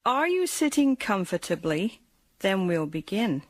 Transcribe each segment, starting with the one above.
Are you sitting comfortably? Then we'll begin.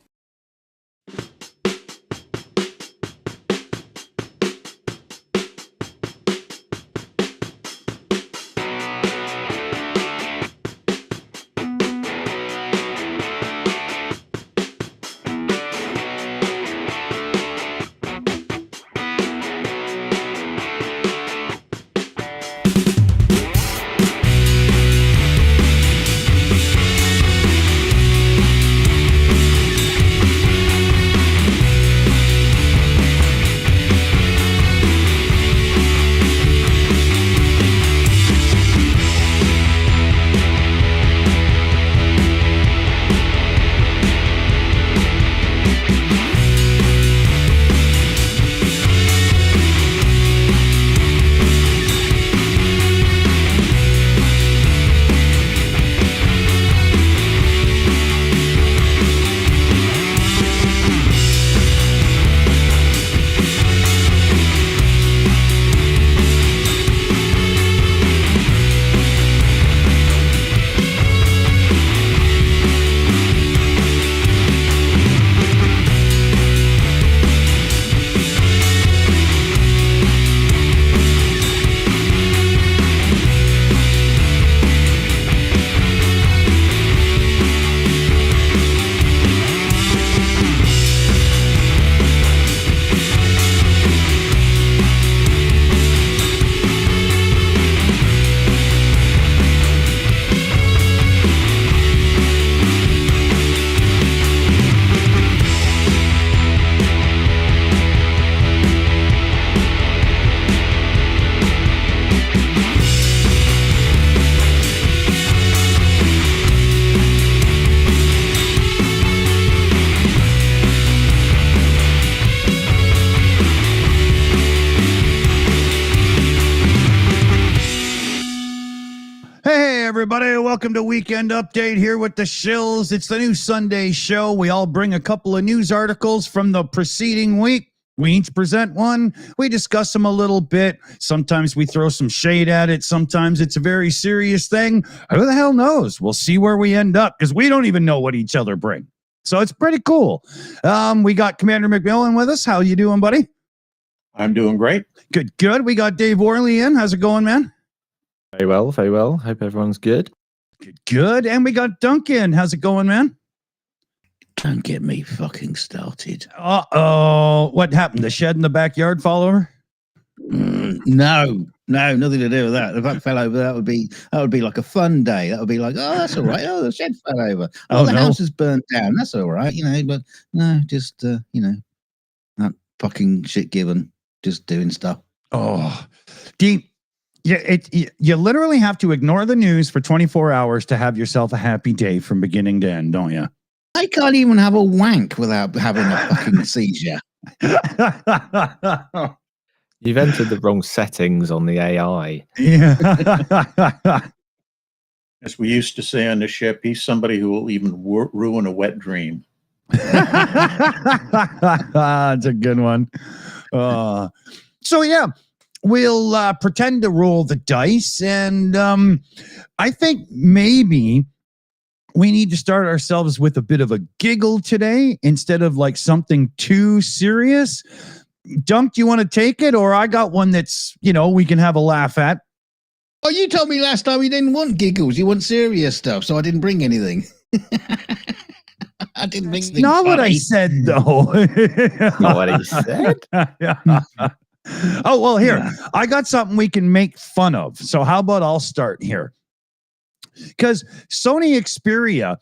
Everybody, welcome to Weekend Update here with the Shills. It's the new Sunday show. We all bring a couple of news articles from the preceding week. We each present one. We discuss them a little bit. Sometimes we throw some shade at it. Sometimes it's a very serious thing. Who the hell knows? We'll see where we end up because we don't even know what each other bring. So it's pretty cool. We got Commander McMillan with us. How you doing, buddy? I'm doing great. Good. We got Dave Worley in. How's it going, man? Very well, very well. Hope everyone's good. Good. And we got Duncan. How's it going, man? Don't get me fucking started. Uh-oh. What happened? The shed in the backyard fall over? No, nothing to do with that. If that fell over, that would be like a fun day. That would be like, oh, that's all right. Oh, the shed fell over. Oh, the house is burnt down. That's all right, but no, just, that fucking shit given, just doing stuff. Oh, deep. Yeah, you literally have to ignore the news for 24 hours to have yourself a happy day from beginning to end, don't you? I can't even have a wank without having a fucking seizure. You've entered the wrong settings on the AI. Yeah. As we used to say on the ship, he's somebody who will even ruin a wet dream. That's a good one. So, yeah. We'll pretend to roll the dice, and I think maybe we need to start ourselves with a bit of a giggle today instead of like something too serious. Dunk, do you want to take it, or I got one that's, we can have a laugh at? Oh, you told me last time you didn't want giggles. You want serious stuff, so I didn't bring anything. I didn't bring anything. Not funny. What I said, though. Not what he said? Yeah. Oh, well, here, I got something we can make fun of. So how about I'll start here? Because Sony Xperia,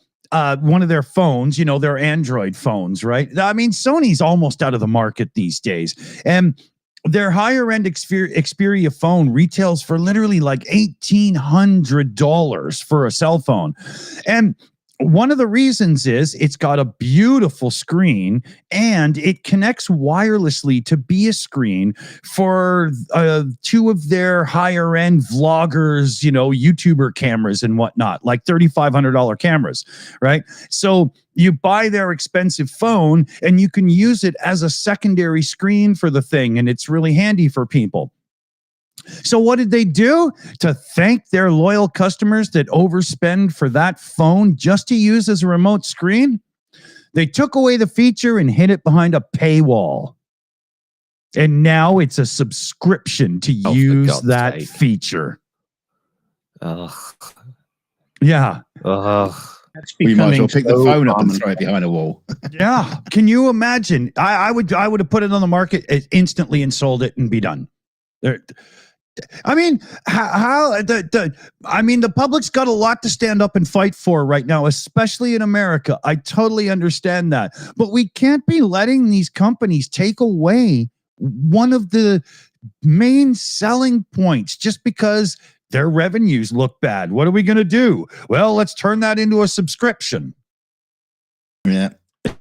one of their phones, their Android phones, right? I mean, Sony's almost out of the market these days. And their higher end Xperia phone retails for literally like $1,800 for a cell phone. And one of the reasons is it's got a beautiful screen and it connects wirelessly to be a screen for two of their higher end vloggers, YouTuber cameras and whatnot, like $3,500 cameras, right? So you buy their expensive phone and you can use it as a secondary screen for the thing. And it's really handy for people. So what did they do to thank their loyal customers that overspend for that phone just to use as a remote screen? They took away the feature and hid it behind a paywall. And now it's a subscription to use that feature. Ugh. Yeah. Ugh. That's We might as well becoming pick the so phone up and common. throw it behind a wall. Yeah. Can you imagine? I would have put it on the market instantly and sold it and be done. I mean, the public's got a lot to stand up and fight for right now, especially in America. I totally understand that. But we can't be letting these companies take away one of the main selling points just because their revenues look bad. What are we going to do? Well, let's turn that into a subscription. Yeah.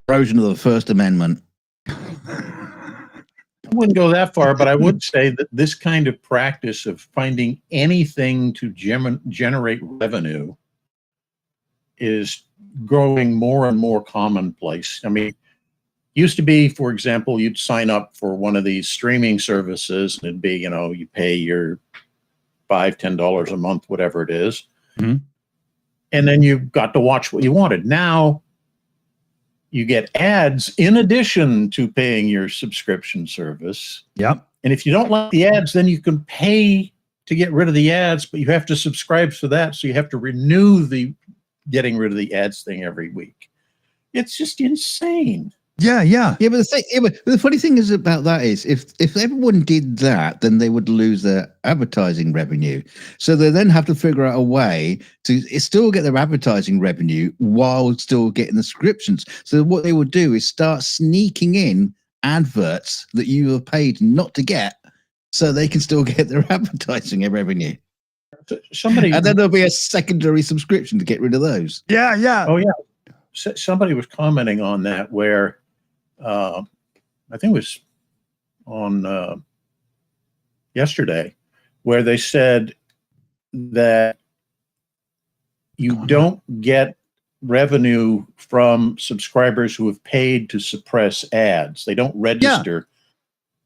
Erosion of the First Amendment. I wouldn't go that far, but I would say that this kind of practice of finding anything to generate revenue is growing more and more commonplace. I mean, used to be, for example, you'd sign up for one of these streaming services and it'd be, you pay your $5, $10 a month, whatever it is. Mm-hmm. And then you got to watch what you wanted. Now you get ads in addition to paying your subscription service. Yep. And if you don't like the ads, then you can pay to get rid of the ads, but you have to subscribe for that. So you have to renew the getting rid of the ads thing every week. It's just insane. Yeah. But the funny thing is about that is if everyone did that, then they would lose their advertising revenue. So they then have to figure out a way to still get their advertising revenue while still getting the subscriptions. So what they would do is start sneaking in adverts that you have paid not to get, so they can still get their advertising revenue. Somebody, And then there'll be a secondary subscription to get rid of those. Yeah. Oh, yeah. Somebody was commenting on that where I think it was on yesterday, where they said that you don't get revenue from subscribers who have paid to suppress ads. They don't register.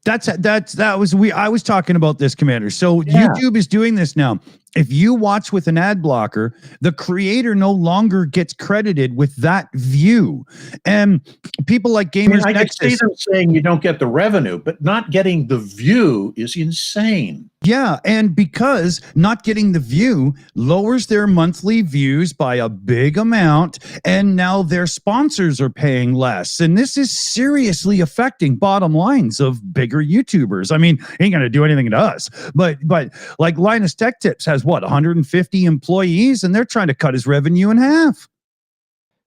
I was talking about this, Commander. So YouTube is doing this now. If you watch with an ad blocker, the creator no longer gets credited with that view. And people like Gamers I can Nexus, see them saying you don't get the revenue, but not getting the view is insane. yeah, and because not getting the view lowers their monthly views by a big amount, and now their sponsors are paying less. And this is seriously affecting bottom lines of bigger YouTubers. I mean, ain't going to do anything to us, but like Linus Tech Tips has what, 150 employees, and they're trying to cut his revenue in half.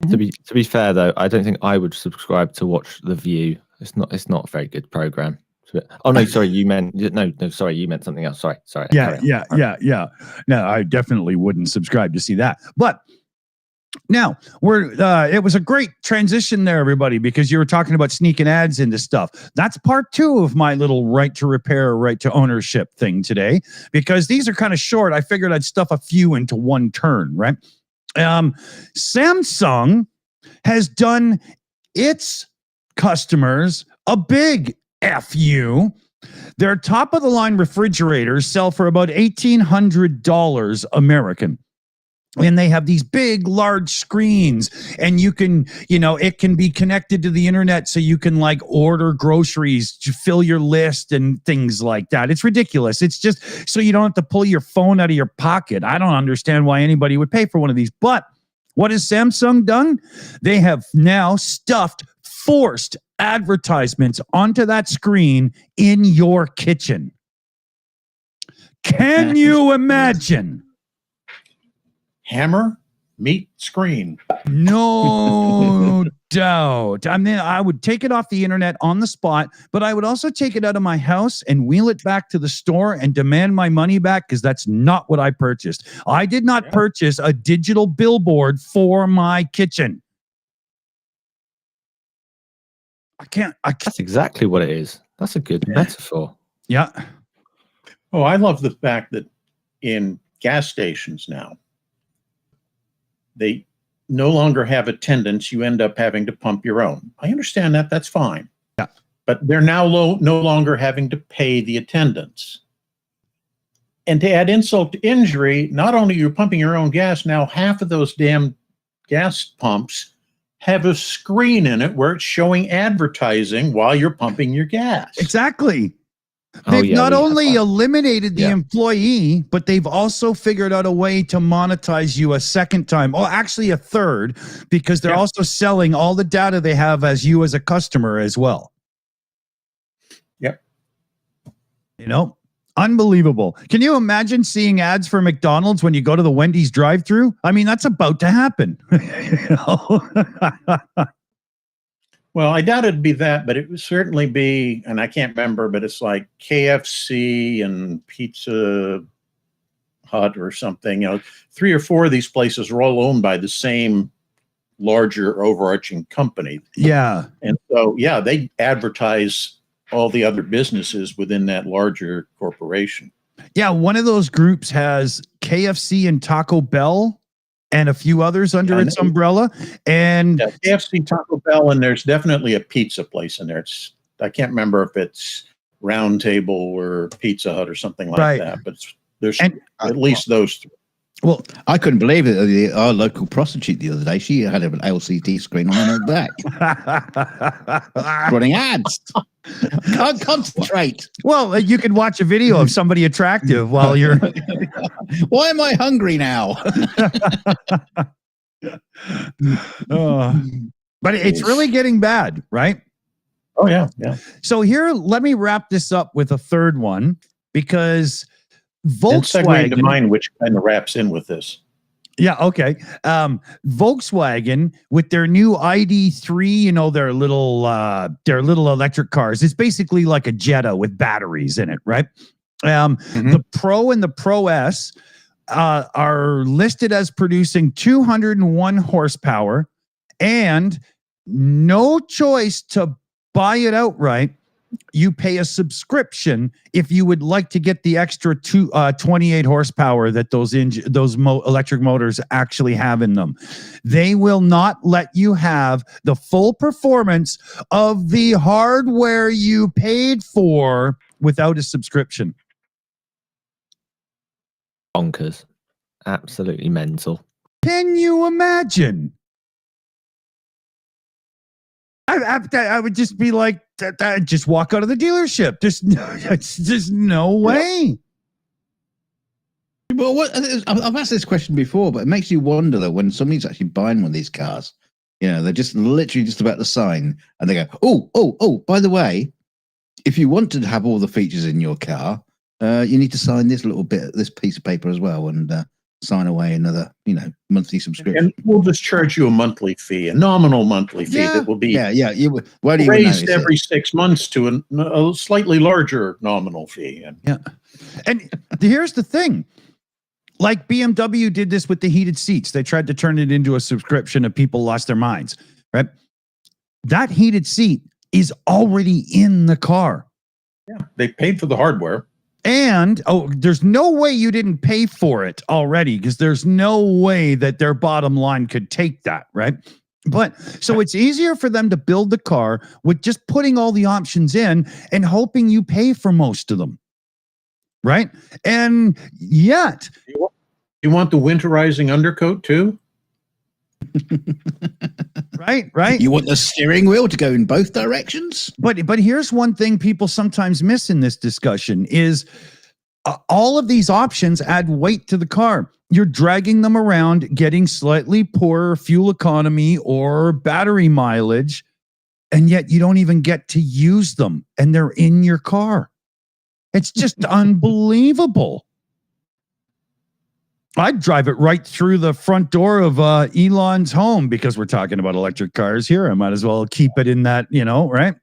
To be fair though, I don't think I would subscribe to watch The View. It's not a very good program. Oh no, sorry, you meant sorry, you meant something else. Sorry. Yeah. No, I definitely wouldn't subscribe to see that. But now it was a great transition there, everybody, because you were talking about sneaking ads into stuff. That's part 2 of my little right to repair, right to ownership thing today, because these are kind of short. I figured I'd stuff a few into one turn, right? Samsung has done its customers a big FU. Their top of the line refrigerators sell for about $1,800 American. And they have these big, large screens, and you can, it can be connected to the internet, so you can like order groceries to fill your list and things like that. It's ridiculous. It's just so you don't have to pull your phone out of your pocket. I don't understand why anybody would pay for one of these. But what has Samsung done? They have now forced advertisements onto that screen in your kitchen. Can you imagine? Hammer, meat, screen. No doubt. I mean, I would take it off the internet on the spot, but I would also take it out of my house and wheel it back to the store and demand my money back, because that's not what I purchased. I did not purchase a digital billboard for my kitchen. I can't. That's exactly what it is. That's a good metaphor. Yeah. Oh, I love the fact that in gas stations now, they no longer have attendants. You end up having to pump your own. I understand that. That's fine. Yeah. But they're now no longer having to pay the attendants. And to add insult to injury, not only are you pumping your own gas, now half of those damn gas pumps have a screen in it where it's showing advertising while you're pumping your gas. Exactly. Oh, They've yeah, not we have only that. eliminated the employee, but they've also figured out a way to monetize you a second time. Oh, actually a third, because they're also selling all the data they have as you as a customer as well. Yep. You know, unbelievable. Can you imagine seeing ads for McDonald's when you go to the Wendy's drive-thru? I mean, that's about to happen. You know? Well, I doubt it'd be that, but it would certainly be, and I can't remember, but it's like KFC and Pizza Hut or something. You know, 3 or 4 of these places are all owned by the same larger overarching company. Yeah. And so, yeah, they advertise all the other businesses within that larger corporation. Yeah, one of those groups has KFC and Taco Bell and a few others under its umbrella. And KFC, Taco Bell, and there's definitely a pizza place in there. I can't remember if it's Roundtable or Pizza Hut or something like that, but there's at least those 3. Well, I couldn't believe it. Our local prostitute the other day, she had an LCD screen on her back, running ads. Can't concentrate. Well, you can watch a video of somebody attractive while you're. Why am I hungry now? But it's really getting bad, right? Oh, yeah. Yeah. So here, let me wrap this up with a third one, because Volkswagen. Segue into mine, which kind of wraps in with this. Yeah, okay. Volkswagen with their new ID3, you know, their little electric cars. It's basically like a Jetta with batteries in it, right? The Pro and the Pro S are listed as producing 201 horsepower and no choice to buy it outright. You pay a subscription if you would like to get the extra 28 horsepower that those electric motors actually have in them. They will not let you have the full performance of the hardware you paid for without a subscription. Bonkers. Absolutely mental. Can you imagine? I would just be like, just walk out of the dealership. There's no way. Well, I've asked this question before, but it makes you wonder though, when somebody's actually buying one of these cars, you know, they're just literally just about to sign, and they go, oh, by the way, if you want to have all the features in your car, you need to sign this piece of paper as well, and sign away another, monthly subscription. And we'll just charge you a monthly fee, a nominal monthly fee that will be raised every 6 months to a slightly larger nominal fee. And here's the thing. Like BMW did this with the heated seats. They tried to turn it into a subscription and people lost their minds, right? That heated seat is already in the car. Yeah, they paid for the hardware. And, there's no way you didn't pay for it already, because there's no way that their bottom line could take that, right? But so it's easier for them to build the car with just putting all the options in and hoping you pay for most of them, right? And yet... You want the winterizing undercoat too? Right. You want the steering wheel to go in both directions? But here's one thing people sometimes miss in this discussion is all of these options add weight to the car. You're dragging them around, getting slightly poorer fuel economy or battery mileage, and yet you don't even get to use them, and they're in your car. It's just unbelievable. I'd drive it right through the front door of Elon's home, because we're talking about electric cars here. I might as well keep it in that, right?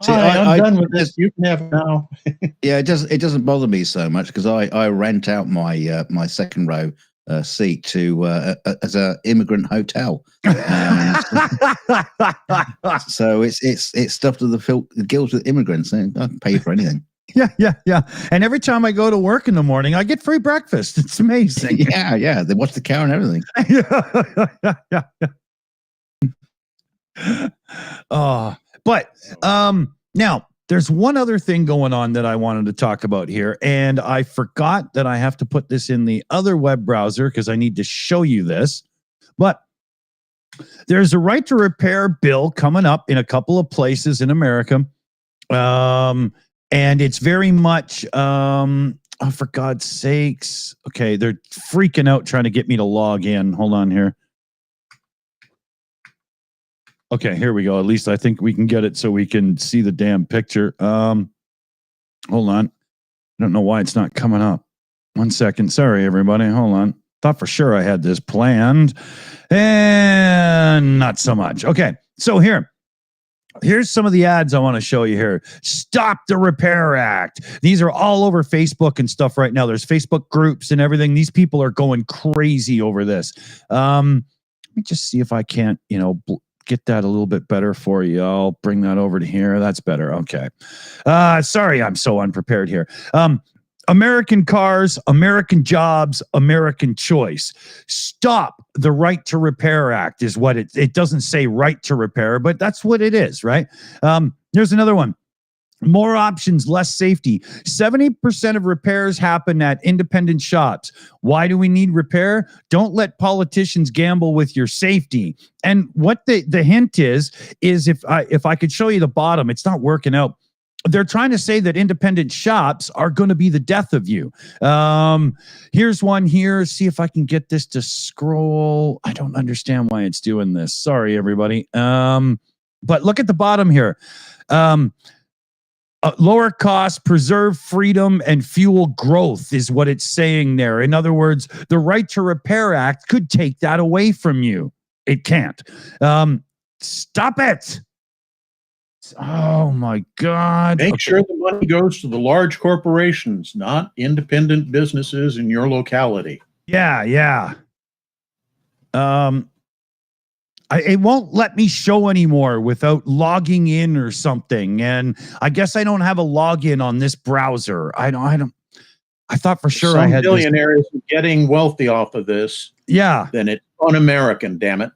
See, I'm done with this. You can have it now. Yeah, it doesn't bother me so much, because I rent out my my second row seat to as a immigrant hotel. So it's stuffed to the gills with immigrants. I don't pay for anything. Yeah. And every time I go to work in the morning, I get free breakfast. It's amazing. Yeah. They watch the car and everything. Yeah. But now there's one other thing going on that I wanted to talk about here, and I forgot that I have to put this in the other web browser because I need to show you this. But there's a right to repair bill coming up in a couple of places in America. And it's very much, oh, for God's sakes. Okay, they're freaking out trying to get me to log in. Hold on here. Okay, here we go. At least I think we can get it so we can see the damn picture. Hold on. I don't know why it's not coming up. 1 second. Sorry, everybody. Hold on. Thought for sure I had this planned, and not so much. Okay, so here's some of the ads I want to show you here. Stop the Repair Act. These are all over Facebook and stuff right now. There's Facebook groups and everything. These people are going crazy over this. Let me just see if I can't, get that a little bit better for you. I'll bring that over to here. That's better. Okay. Sorry, I'm so unprepared here. American cars, American jobs, American choice. Stop the Right to Repair Act is what it doesn't say right to repair, but that's what it is, right? Here's another one. More options, less safety. 70% of repairs happen at independent shops. Why do we need repair? Don't let politicians gamble with your safety. And what the hint is if I could show you the bottom, it's not working out. They're trying to say that independent shops are going to be the death of you. Here's one here. See if I can get this to scroll. I don't understand why it's doing this. Sorry, everybody. But look at the bottom here. Lower costs, preserve freedom, and fuel growth is what it's saying there. In other words, the Right to Repair Act could take that away from you. It can't. Stop it. Oh, my God. Make sure the money goes to the large corporations, not independent businesses in your locality. Yeah. It won't let me show anymore without logging in or something. And I guess I don't have a login on this browser. I thought for sure I had billionaires getting wealthy off of this. Yeah. Then it's un-American, damn it.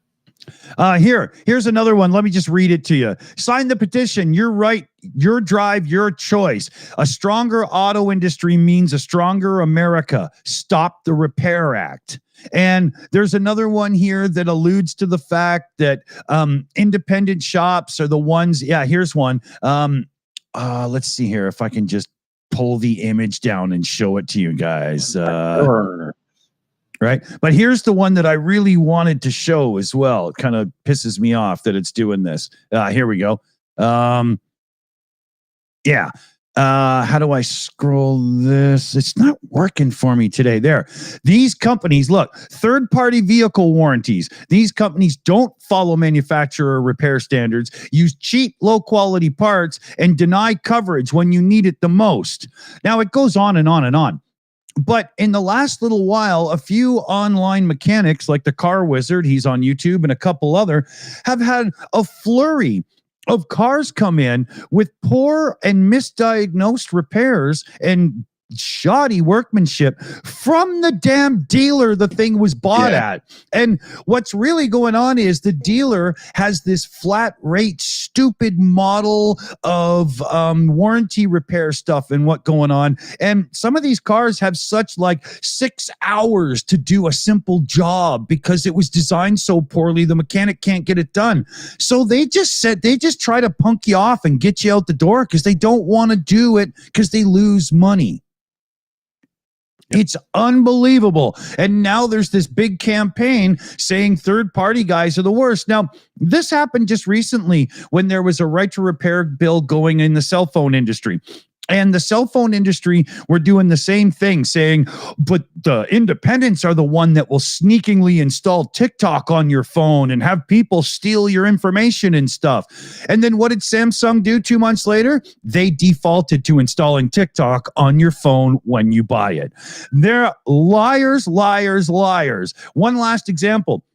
Here's another one. Let me just read it to you. Sign the petition. You're right. Your drive, your choice. A stronger auto industry means a stronger America. Stop the Repair Act. And there's another one here that alludes to the fact that independent shops are the ones. Yeah, here's one. Let's see here if I can just pull the image down and show it to you guys. Right. But here's the one that I really wanted to show as well. It kind of pisses me off that it's doing this. Here we go. Yeah. How do I scroll this? It's not working for me today. There. These companies, look, third-party vehicle warranties. These companies don't follow manufacturer repair standards, use cheap, low-quality parts, and deny coverage when you need it the most. Now, it goes on and on and on. But in the last little while, a few online mechanics like the Car Wizard, he's on YouTube, and a couple other, have had a flurry of cars come in with poor and misdiagnosed repairs and shoddy workmanship from the damn dealer the thing was bought at. And what's really going on is the dealer has this flat rate, stupid model of warranty repair stuff and what going on. And some of these cars have such like 6 hours to do a simple job because it was designed so poorly, the mechanic can't get it done. So they just try to punk you off and get you out the door because they don't want to do it because they lose money. It's unbelievable. And now there's this big campaign saying third-party guys are the worst. Now, this happened just recently when there was a right to repair bill going in the cell phone industry. And the cell phone industry were doing the same thing, saying, but the independents are the one that will sneakingly install TikTok on your phone and have people steal your information and stuff. And then what did Samsung do 2 months later? They defaulted to installing TikTok on your phone when you buy it. They're liars, liars, liars. One last example.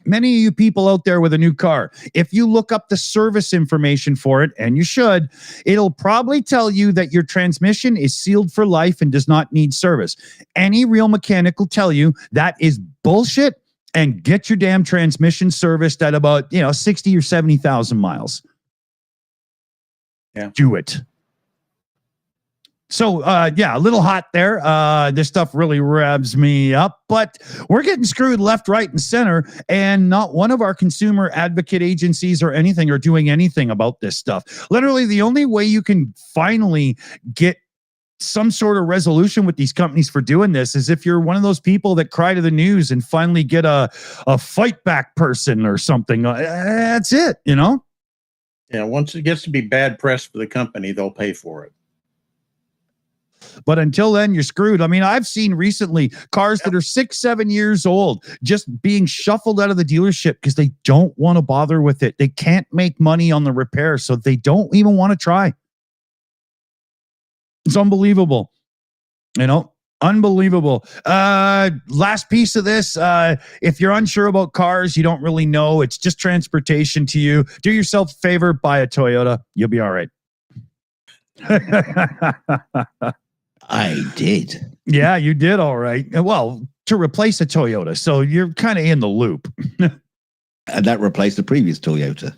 Many of you people out there with a new car, if you look up the service information for it, and you should, it'll probably tell you that your transmission is sealed for life and does not need service. Any real mechanic will tell you that is bullshit, and get your damn transmission serviced at about 60 or 70,000 miles. do it. So, yeah, a little hot there. This stuff really revs me up, but we're getting screwed left, right, and center. And not one of our consumer advocate agencies or anything are doing anything about this stuff. Literally, the only way you can finally get some sort of resolution with these companies for doing this is if you're one of those people that cry to the news and finally get a fight back person or something. That's it, you know? Yeah, once it gets to be bad press for the company, they'll pay for it. But until then, you're screwed. I mean, I've seen recently cars that are 6-7 years old just being shuffled out of the dealership because they don't want to bother with it. They can't make money on the repair, so they don't even want to try. It's unbelievable. You know, unbelievable. Last piece of this. If you're unsure about cars, you don't really know, it's just transportation to you. Do yourself a favor, buy a Toyota. You'll be all right. I did. Yeah, you did all right. Well, to replace a Toyota. So you're kind of in the loop. And that replaced the previous Toyota.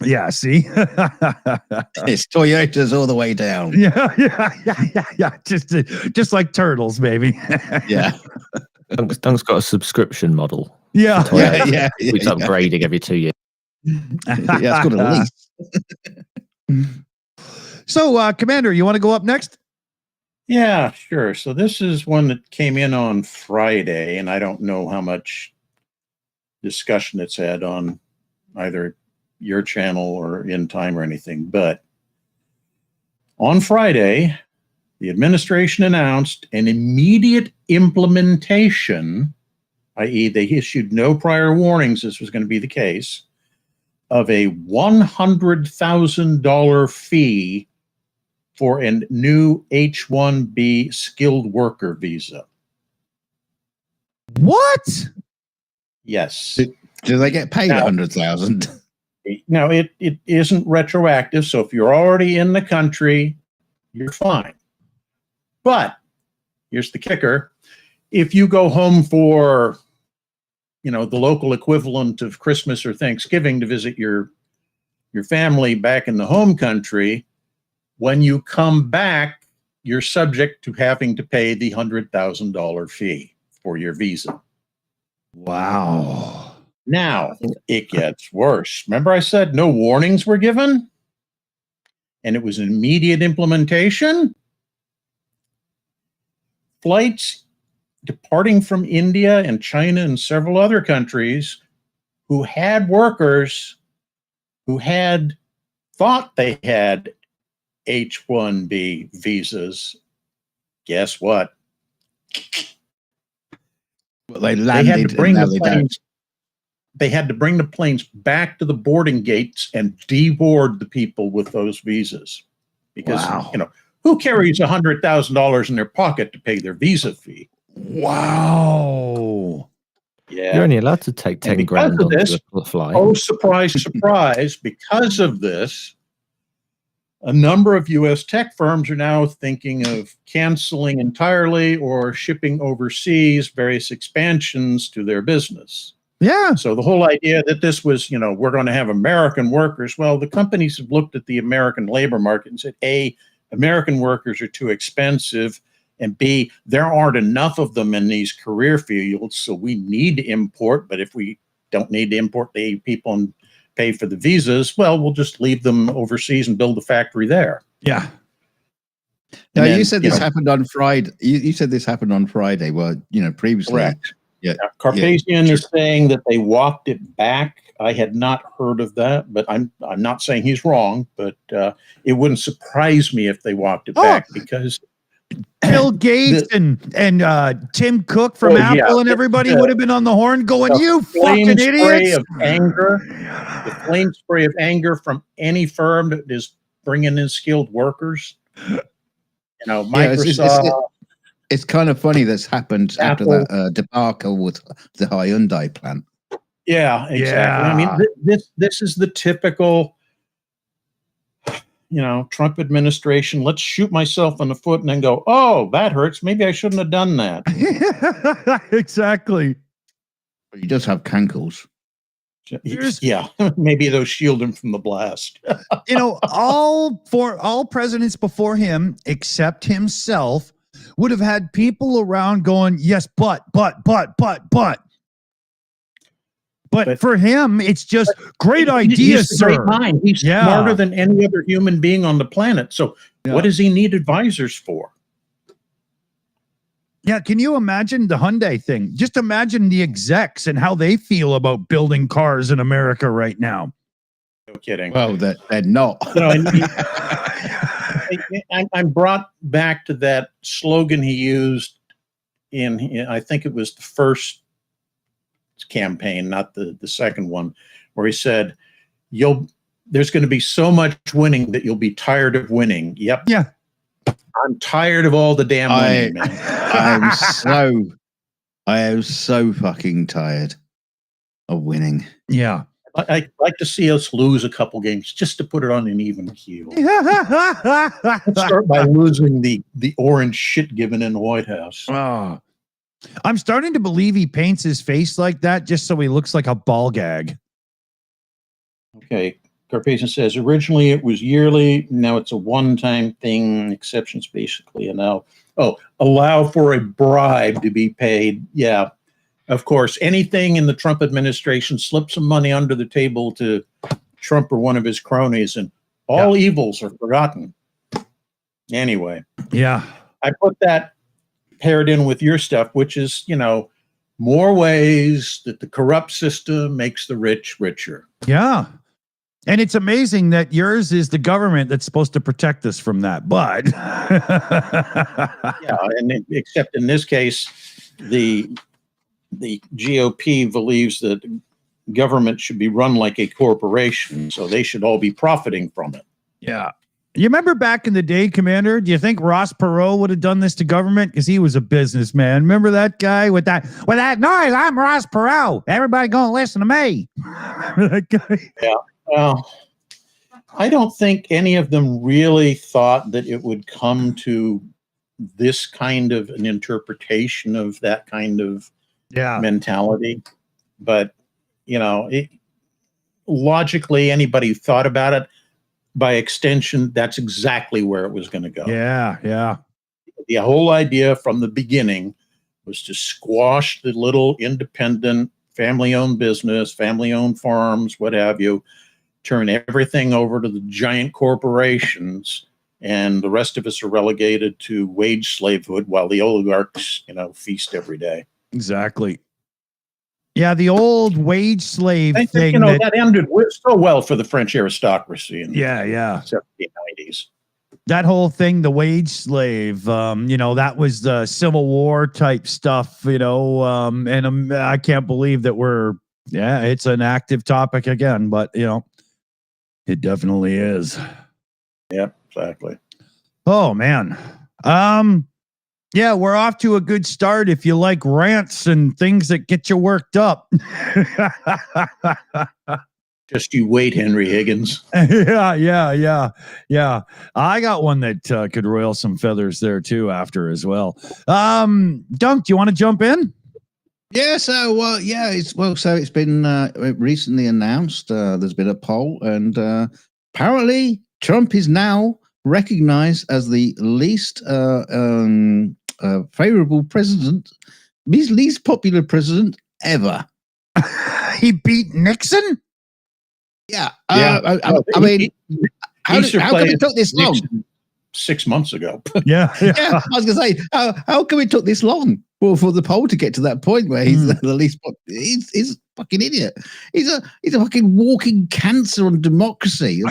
Yeah, see? It's Toyotas all the way down. Yeah. Just like turtles, baby. Yeah. Dunk's got a subscription model. Yeah. Yeah. It's upgrading every 2 years. Yeah, it's got a lease. So, Commander, you want to go up next? Yeah, sure. So this is one that came in on Friday, and I don't know how much discussion it's had on either your channel or In Time or anything. But on Friday, the administration announced an immediate implementation, i.e., they issued no prior warnings this was going to be the case, of a $100,000 fee for a new H-1B skilled worker visa. What? Yes. Do they get paid 100,000? Now, it isn't retroactive, so if you're already in the country, you're fine. But here's the kicker. If you go home for, the local equivalent of Christmas or Thanksgiving to visit your family back in the home country, when you come back, you're subject to having to pay the $100,000 fee for your visa. Wow. Now, it gets worse. Remember I said no warnings were given? And it was an immediate implementation? Flights departing from India and China and several other countries who had workers who had thought they had H-1B visas, guess what? Well, they landed. They had to bring the planes. They had to bring the planes back to the boarding gates and deboard the people with those visas, because who carries $100,000 in their pocket to pay their visa fee? Wow. Yeah, You're only allowed to take 10 grand on the flight. Oh, surprise, surprise! Because of this, a number of U.S. tech firms are now thinking of canceling entirely or shipping overseas various expansions to their business. Yeah. So the whole idea that this was, we're going to have American workers. Well, the companies have looked at the American labor market and said, A, American workers are too expensive, and B, there aren't enough of them in these career fields, so we need to import. But if we don't need to import the people and pay for the visas, well, we'll just leave them overseas and build a factory there. Yeah. Now, you said this happened on Friday. You said this happened on Friday. Well, previously. Correct. Yeah. Carpasian is saying that they walked it back. I had not heard of that, but I'm not saying he's wrong, but it wouldn't surprise me if they walked it back, because Bill Gates and Tim Cook from Apple and everybody would have been on the horn going, "You fucking idiots!" The flame spray of anger from any firm that is bringing in skilled workers. Microsoft. It's kind of funny that's happened after that debacle with the Hyundai plant. Yeah, exactly. Yeah. I mean, this is the typical, Trump administration. Let's shoot myself in the foot and then go, oh, that hurts. Maybe I shouldn't have done that. Exactly. He does have cankles. Yeah, maybe they'll shield him from the blast. all presidents before him, except himself, would have had people around going, yes, but for him, it's just great idea, He's a sir. great mind. He's smarter than any other human being on the planet. So what does he need advisors for? Yeah, can you imagine the Hyundai thing? Just imagine the execs and how they feel about building cars in America right now. No kidding. Well, they're not. I'm brought back to that slogan he used in I think it was the first campaign, not the second one, where he said, there's going to be so much winning that you'll be tired of winning. Yep. Yeah. I'm tired of all the damn winning, man. I am so fucking tired of winning. Yeah. I'd like to see us lose a couple games just to put it on an even keel. Let's start by losing the orange shit given in the White House. Oh. I'm starting to believe he paints his face like that just so he looks like a ball gag. Okay. Carpasian says, originally it was yearly. Now it's a one-time thing. Exceptions basically allow for a bribe to be paid. Yeah, of course. Anything in the Trump administration, slip some money under the table to Trump or one of his cronies, and all evils are forgotten. Anyway. Yeah. I put that paired in with your stuff, which is, more ways that the corrupt system makes the rich richer. Yeah. And it's amazing that yours is the government that's supposed to protect us from that. But except in this case, the GOP believes that government should be run like a corporation, so they should all be profiting from it. Yeah. You remember back in the day, Commander? Do you think Ross Perot would have done this to government? Because he was a businessman. Remember that guy with that noise? I'm Ross Perot. Everybody gonna listen to me. That guy. Yeah. Well, I don't think any of them really thought that it would come to this kind of an interpretation of that kind of mentality. But, logically, anybody who thought about it, by extension, that's exactly where it was going to go. Yeah, yeah. The whole idea from the beginning was to squash the little independent family-owned business, family-owned farms, what have you, turn everything over to the giant corporations, and the rest of us are relegated to wage slavehood while the oligarchs, feast every day. Exactly. Yeah, the old wage slave thing. That ended so well for the French aristocracy in the 1790s. That whole thing, the wage slave, that was the Civil War type stuff, and I can't believe that it's an active topic again, but, it definitely is. Yep, exactly. Oh, man. Yeah, we're off to a good start if you like rants and things that get you worked up. Just you wait, Henry Higgins. Yeah. I got one that could roil some feathers there too after as well. Dunk, do you want to jump in? Yeah, so it's been recently announced. There's been a poll, and apparently Trump is now recognized as the least favorable president, his least popular president ever. He beat Nixon? Yeah. I mean, how come it took this long? 6 months ago. Yeah. I was going to say, how come it took this long for the poll to get to that point where he's the least? He's a fucking idiot. He's a fucking walking cancer on democracy.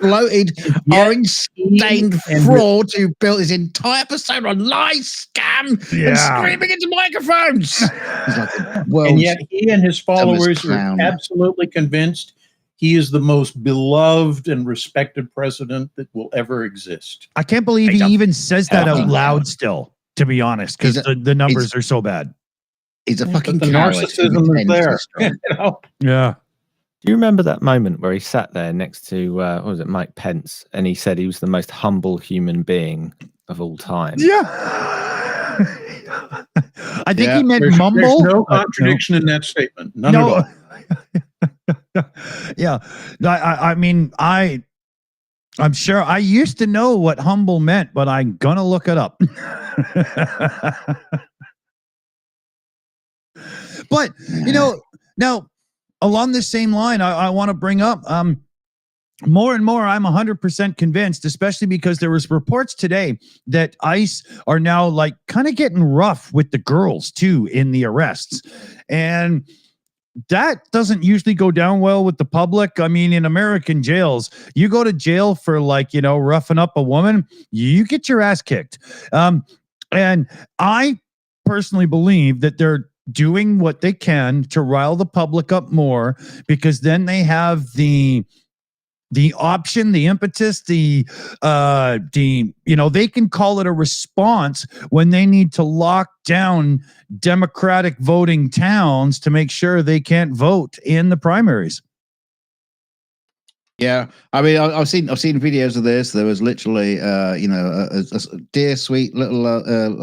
Bloated, orange-stained fraud who built his entire persona on lies, scam, and screaming into microphones. And yet he and his followers are absolutely convinced he is the most beloved and respected president that will ever exist. I can't believe he even says that out loud still, to be honest, because the numbers are so bad. He's a fucking narcissism is there. Yeah. Do you remember that moment where he sat there next to Mike Pence, and he said he was the most humble human being of all time? Yeah. I think he meant mumble. There's no contradiction in that statement. None at all. Yeah. I mean, I'm sure I used to know what humble meant, but I'm gonna look it up. But now along the same line, I want to bring up more and more I'm 100% convinced, especially because there was reports today that ICE are now like kind of getting rough with the girls too in the arrests. And that doesn't usually go down well with the public. I mean, in American jails, you go to jail for like, roughing up a woman, you get your ass kicked. And I personally believe that they're doing what they can to rile the public up more, because then they have the option, the impetus, they can call it a response when they need to lock down Democratic voting towns to make sure they can't vote in the primaries. Yeah, I mean, I've seen videos of this. There was literally, a dear sweet little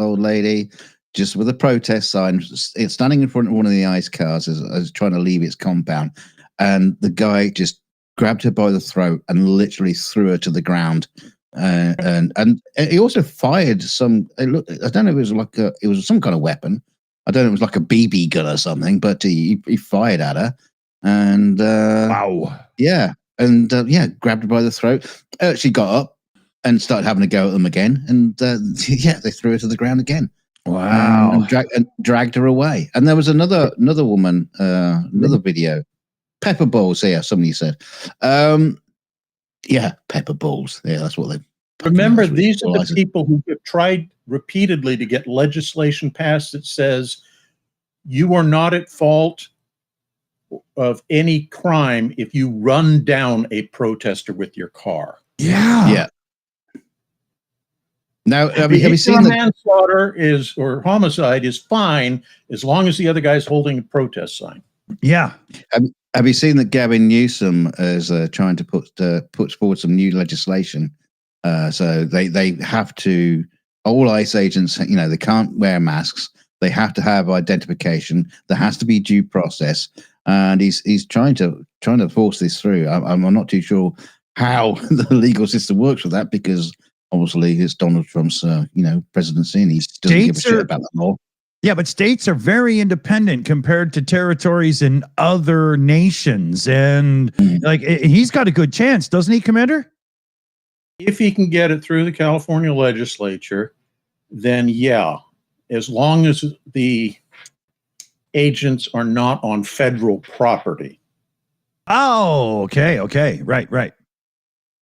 old lady just with a protest sign, standing in front of one of the ICE cars as trying to leave its compound, and the guy just grabbed her by the throat and literally threw her to the ground. And he also fired some. I don't know if it was some kind of weapon. I don't know if it was like a BB gun or something, but he fired at her, and wow, yeah, and grabbed her by the throat. She got up and started having a go at them again, and they threw her to the ground again. Wow, and dragged her away. And there was another woman, another video. Pepper balls, yeah, somebody said. Pepper balls. Yeah, that's what they remember. These are the people who have tried repeatedly to get legislation passed that says you are not at fault of any crime if you run down a protester with your car. Yeah. Now, have you seen manslaughter or homicide is fine as long as the other guy's holding a protest sign. Yeah. Have you seen that Gavin Newsom is trying to put forward some new legislation? So they have to, all ICE agents, they can't wear masks. They have to have identification. There has to be due process, and he's trying to force this through. I'm not too sure how the legal system works with that, because obviously it's Donald Trump's presidency, and he doesn't give a shit about the law. Yeah, but states are very independent compared to territories in other nations. And he's got a good chance, doesn't he, Commander? If he can get it through the California legislature, then yeah, as long as the agents are not on federal property. Oh, okay. Right.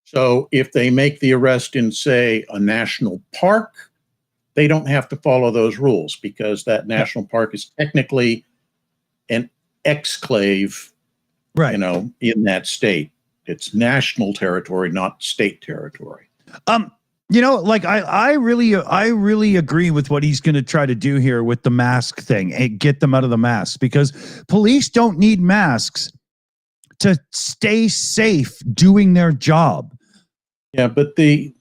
So if they make the arrest in, say, a national park, they don't have to follow those rules, because that national park is technically an exclave, right? In that state. It's national territory, not state territory. I really agree with what he's going to try to do here with the mask thing and get them out of the masks, because police don't need masks to stay safe doing their job. Yeah, but the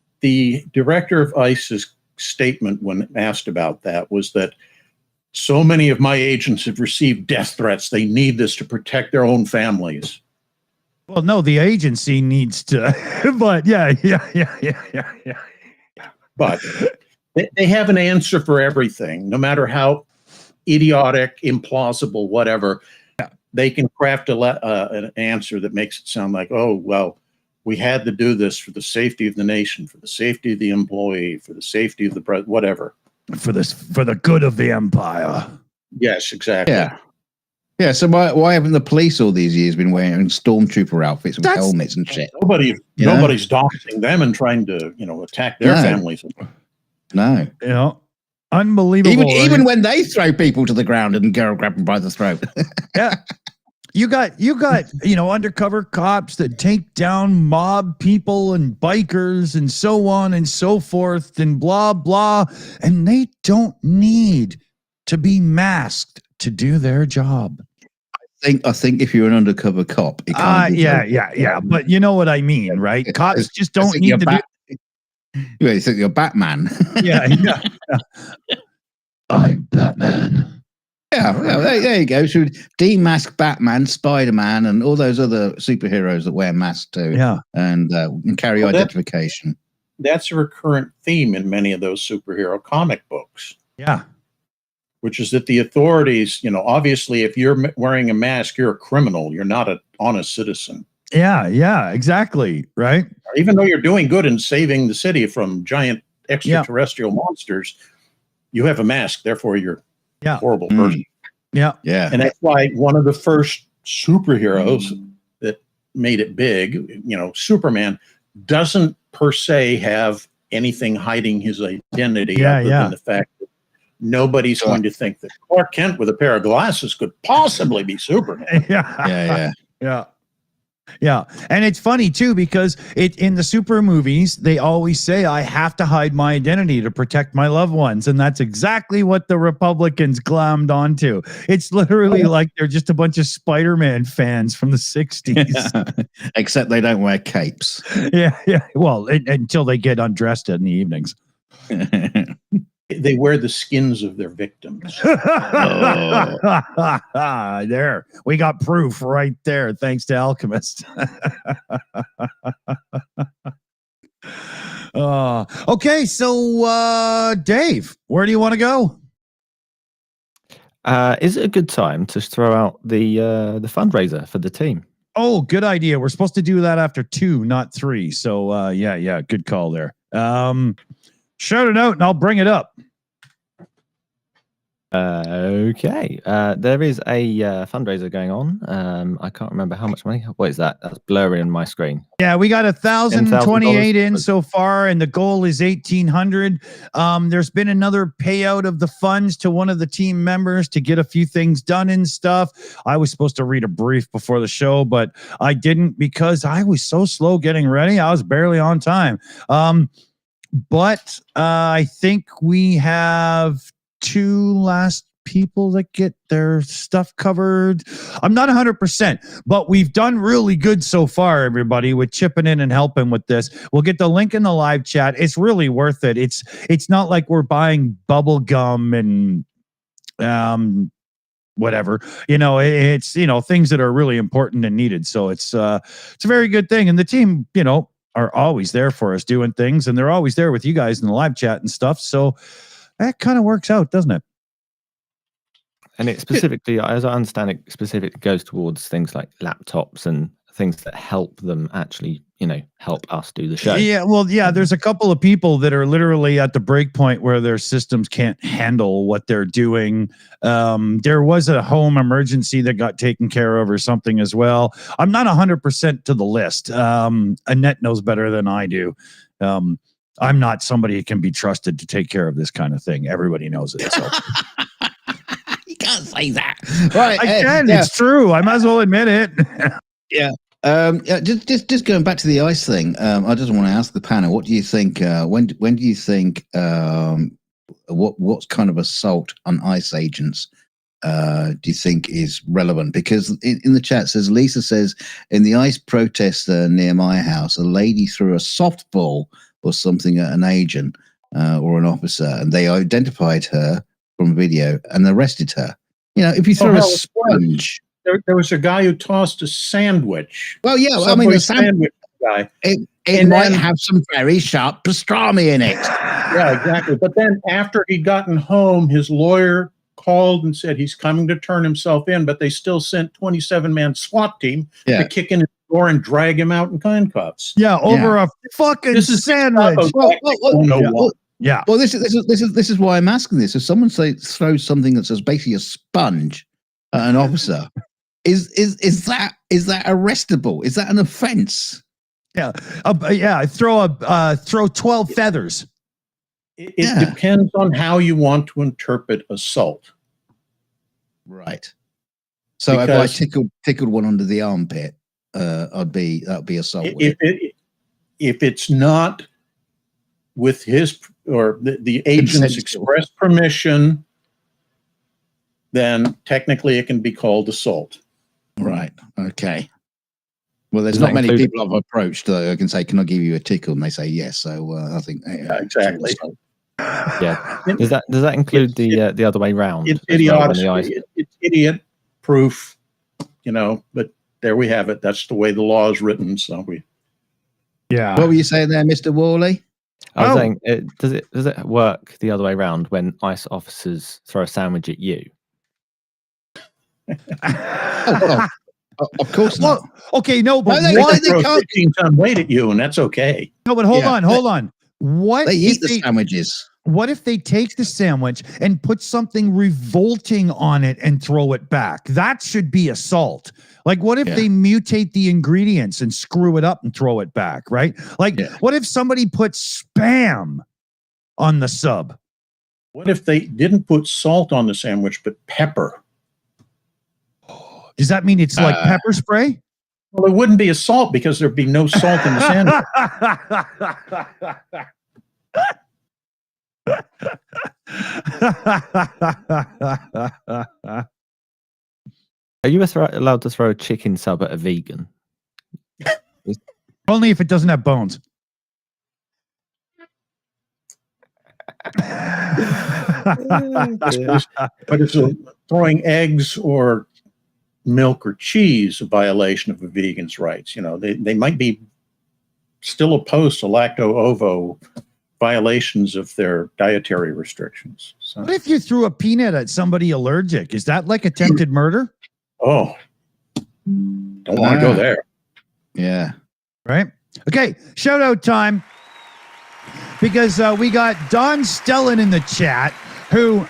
director of ICE's statement when asked about that was that so many of my agents have received death threats. They need this to protect their own families. Well, no, the agency needs to, but yeah. But they have an answer for everything, no matter how idiotic, implausible, whatever. Yeah. They can craft an answer that makes it sound like, oh, well, we had to do this for the safety of the nation, for the safety of the employee, for the safety of the president, whatever. For the good of the empire. Yes, exactly. Yeah. So why haven't the police all these years been wearing stormtrooper outfits with helmets and shit? Nobody's doxing them and trying to, attack their families. No. Unbelievable. Even when they throw people to the ground and go grab them by the throat. Yeah. You got undercover cops that take down mob people and bikers and so on and so forth and blah, blah. And they don't need to be masked to do their job. I think if you're an undercover cop, it can't yeah. But you know what I mean, right? Cops just don't need to be. You think you're Batman? Yeah. I'm Batman. There you go. Should demask Batman, Spider-Man, and all those other superheroes that wear masks too. Yeah. And carry identification. That's a recurrent theme in many of those superhero comic books. Yeah. Which is that the authorities, obviously, if you're wearing a mask, you're a criminal. You're not an honest citizen. Yeah, exactly. Right. Even though you're doing good and saving the city from giant extraterrestrial monsters, you have a mask. Therefore, you're a horrible person. Yeah. And that's why one of the first superheroes that made it big, Superman, doesn't per se have anything hiding his identity other than the fact that nobody's going to think that Clark Kent with a pair of glasses could possibly be Superman. Yeah. And it's funny too, because in the super movies, they always say, I have to hide my identity to protect my loved ones. And that's exactly what the Republicans glommed onto. It's literally like they're just a bunch of Spider-Man fans from the 60s. Except they don't wear capes. Yeah. Well, until they get undressed in the evenings. They wear the skins of their victims. There, we got proof right there. Thanks to Alchemist. Okay, so Dave, where do you want to go? Is it a good time to throw out the fundraiser for the team? Oh, good idea. We're supposed to do that after 2, not 3. So yeah, good call there. Shout it out and I'll bring it up. Okay. There is a fundraiser going on. I can't remember how much money. What is that? That's blurry on my screen. Yeah, we got 1,028 in so far, and the goal is 1,800. There's been another payout of the funds to one of the team members to get a few things done and stuff. I was supposed to read a brief before the show, but I didn't because I was so slow getting ready. I was barely on time. But I think we have 2 last people that get their stuff covered. I'm not 100%, but we've done really good so far, everybody, with chipping in and helping with this. We'll get the link in the live chat. It's really worth it. It's not like we're buying bubble gum and whatever. It's things that are really important and needed. So it's a very good thing. And the team, are always there for us doing things, and they're always there with you guys in the live chat and stuff. So that kind of works out, doesn't it? And it specifically, as I understand it, specifically goes towards things like laptops and things that help them actually, help us do the show. Yeah, well, there's a couple of people that are literally at the break point where their systems can't handle what they're doing. There was a home emergency that got taken care of or something as well. I'm not 100% to the list. Annette knows better than I do. I'm not somebody who can be trusted to take care of this kind of thing. Everybody knows it. So. You can't say that. Right. I can. It's true. I might as well admit it. Yeah. Just going back to the ice thing. I just want to ask the panel, what do you think? When do you think? What kind of assault on ice agents do you think is relevant? Because in the chat says Lisa says in the ice protest near my house, a lady threw a softball or something at an agent or an officer, and they identified her from video and arrested her. If you throw a sponge. There was a guy who tossed a sandwich. Well, yeah, I mean, the sandwich guy. It might have some very sharp pastrami in it. Yeah, exactly. But then after he'd gotten home, his lawyer called and said he's coming to turn himself in, but they still sent 27-man SWAT team to kick in his door and drag him out in handcuffs. Yeah, over a fucking sandwich. Yeah. Well, this is why I'm asking this. If someone throws something that's basically a sponge at an officer, is that arrestable? Is that an offense? Yeah. Throw 12 feathers. It depends on how you want to interpret assault. Right. So because if I tickled one under the armpit, that'd be assault. If it's not with his or the agent's express permission, then technically it can be called assault. Right. Okay. Well, there's not many people I've approached that I can say, "Can I give you a tickle?" And they say yes. So I think exactly. Yeah. Does that include the other way round? It's as well, when idiotic. It's idiot proof, but there we have it. That's the way the law is written. So Yeah. What were you saying there, Mr. Worley? I was saying, does it work the other way around when ICE officers throw a sandwich at you? Of course not. Well, okay, no, but No, what? they throw a 15-ton weight at you, and that's okay. No, but hold on. What They if eat the sandwiches. What if they take the sandwich and put something revolting on it and throw it back? That should be assault. Like, what if they mutate the ingredients and screw it up and throw it back, right? Like, what if somebody put Spam on the sub? What if they didn't put salt on the sandwich, but pepper? Does that mean it's like pepper spray? Well, it wouldn't be assault because there'd be no salt in the sandwich. Are you allowed to throw a chicken sub at a vegan? Only if it doesn't have bones. But is throwing eggs or milk or cheese a violation of a vegan's rights? They might be still opposed to lacto-ovo violations of their dietary restrictions. So. What if you threw a peanut at somebody allergic? Is that like attempted murder? Oh, don't want to go there. Yeah. Right? Okay, shout out time. Because we got Don Stellan in the chat, who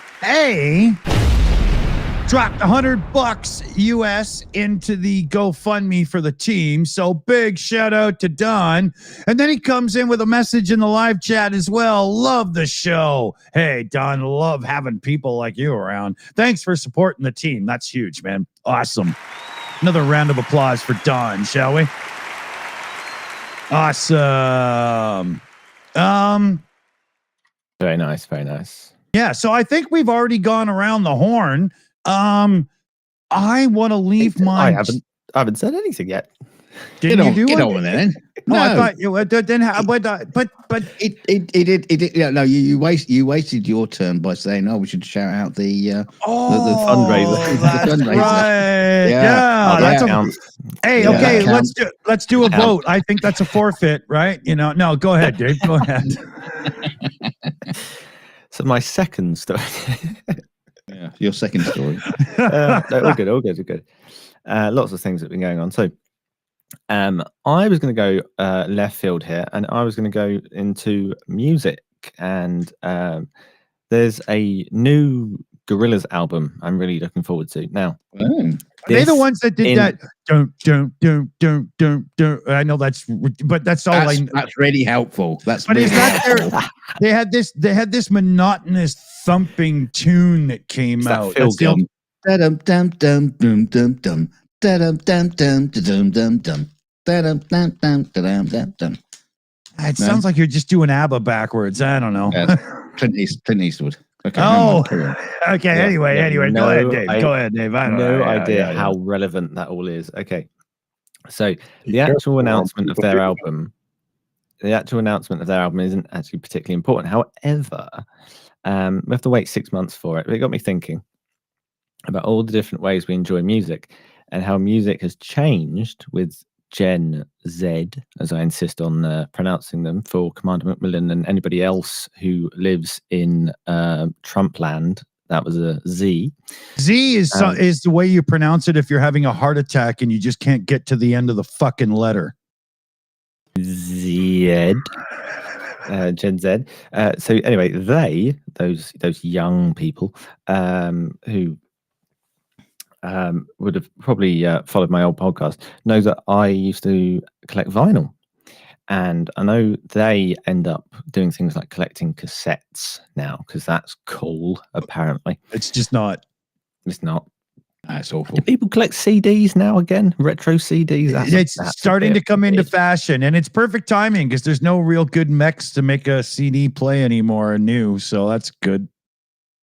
dropped $100 US into the GoFundMe for the team. So big shout out to Don. And then he comes in with a message in the live chat as well. Love the show. Hey, Don, love having people like you around. Thanks for supporting the team. That's huge, man. Awesome. Another round of applause for Don, shall we? Awesome. Very nice, very nice. Yeah, so I think we've already gone around the horn. I want to leave my. I haven't said anything yet. Didn't you do get one? on then. No, No, I thought you didn't have, but it did. Yeah, no, you wasted your turn by saying, "Oh, we should shout out the fundraiser." That's The fundraiser. right. Yeah. That's counts. hey, Yeah, okay, that let's do a vote. I think that's a forfeit, right? No, go ahead, Dave. Go ahead. So my second story. Yeah, your second story. All good. Lots of things that have been going on. So I was going to go left field here, and I was going to go into music. And there's a new Gorillaz album I'm really looking forward to. Now, are they the ones that did that? Don't. I know but that's all I know. That's really helpful. But really is that helpful. They had this monotonous thumping tune that came out. That's the dum dum dum dum dum dum dum dum dum dum dum dum dum dum dum dum. It sounds like you're just doing ABBA backwards. I don't know. Clint Eastwood. Okay. Okay. Yeah, Anyway, go ahead, Dave. Go ahead, Dave. I don't know. No idea how relevant that all is. Okay. So the actual announcement of their album isn't actually particularly important. However, we have to wait 6 months for it. But it got me thinking about all the different ways we enjoy music and how music has changed with Gen Z, as I insist on pronouncing them for Commander Macmillan and anybody else who lives in Trump land. That was a Z. Z is the way you pronounce it if you're having a heart attack and you just can't get to the end of the fucking letter. Z. Gen Z. So anyway, those young people who would have probably followed my old podcast know that I used to collect vinyl, and I know they end up doing things like collecting cassettes now because that's cool. Apparently, it's just not. It's not. That's awful. Do people collect CDs now again? Retro CDs? It's starting to come into fashion, and it's perfect timing because there's no real good mechs to make a CD play anymore new, so that's good.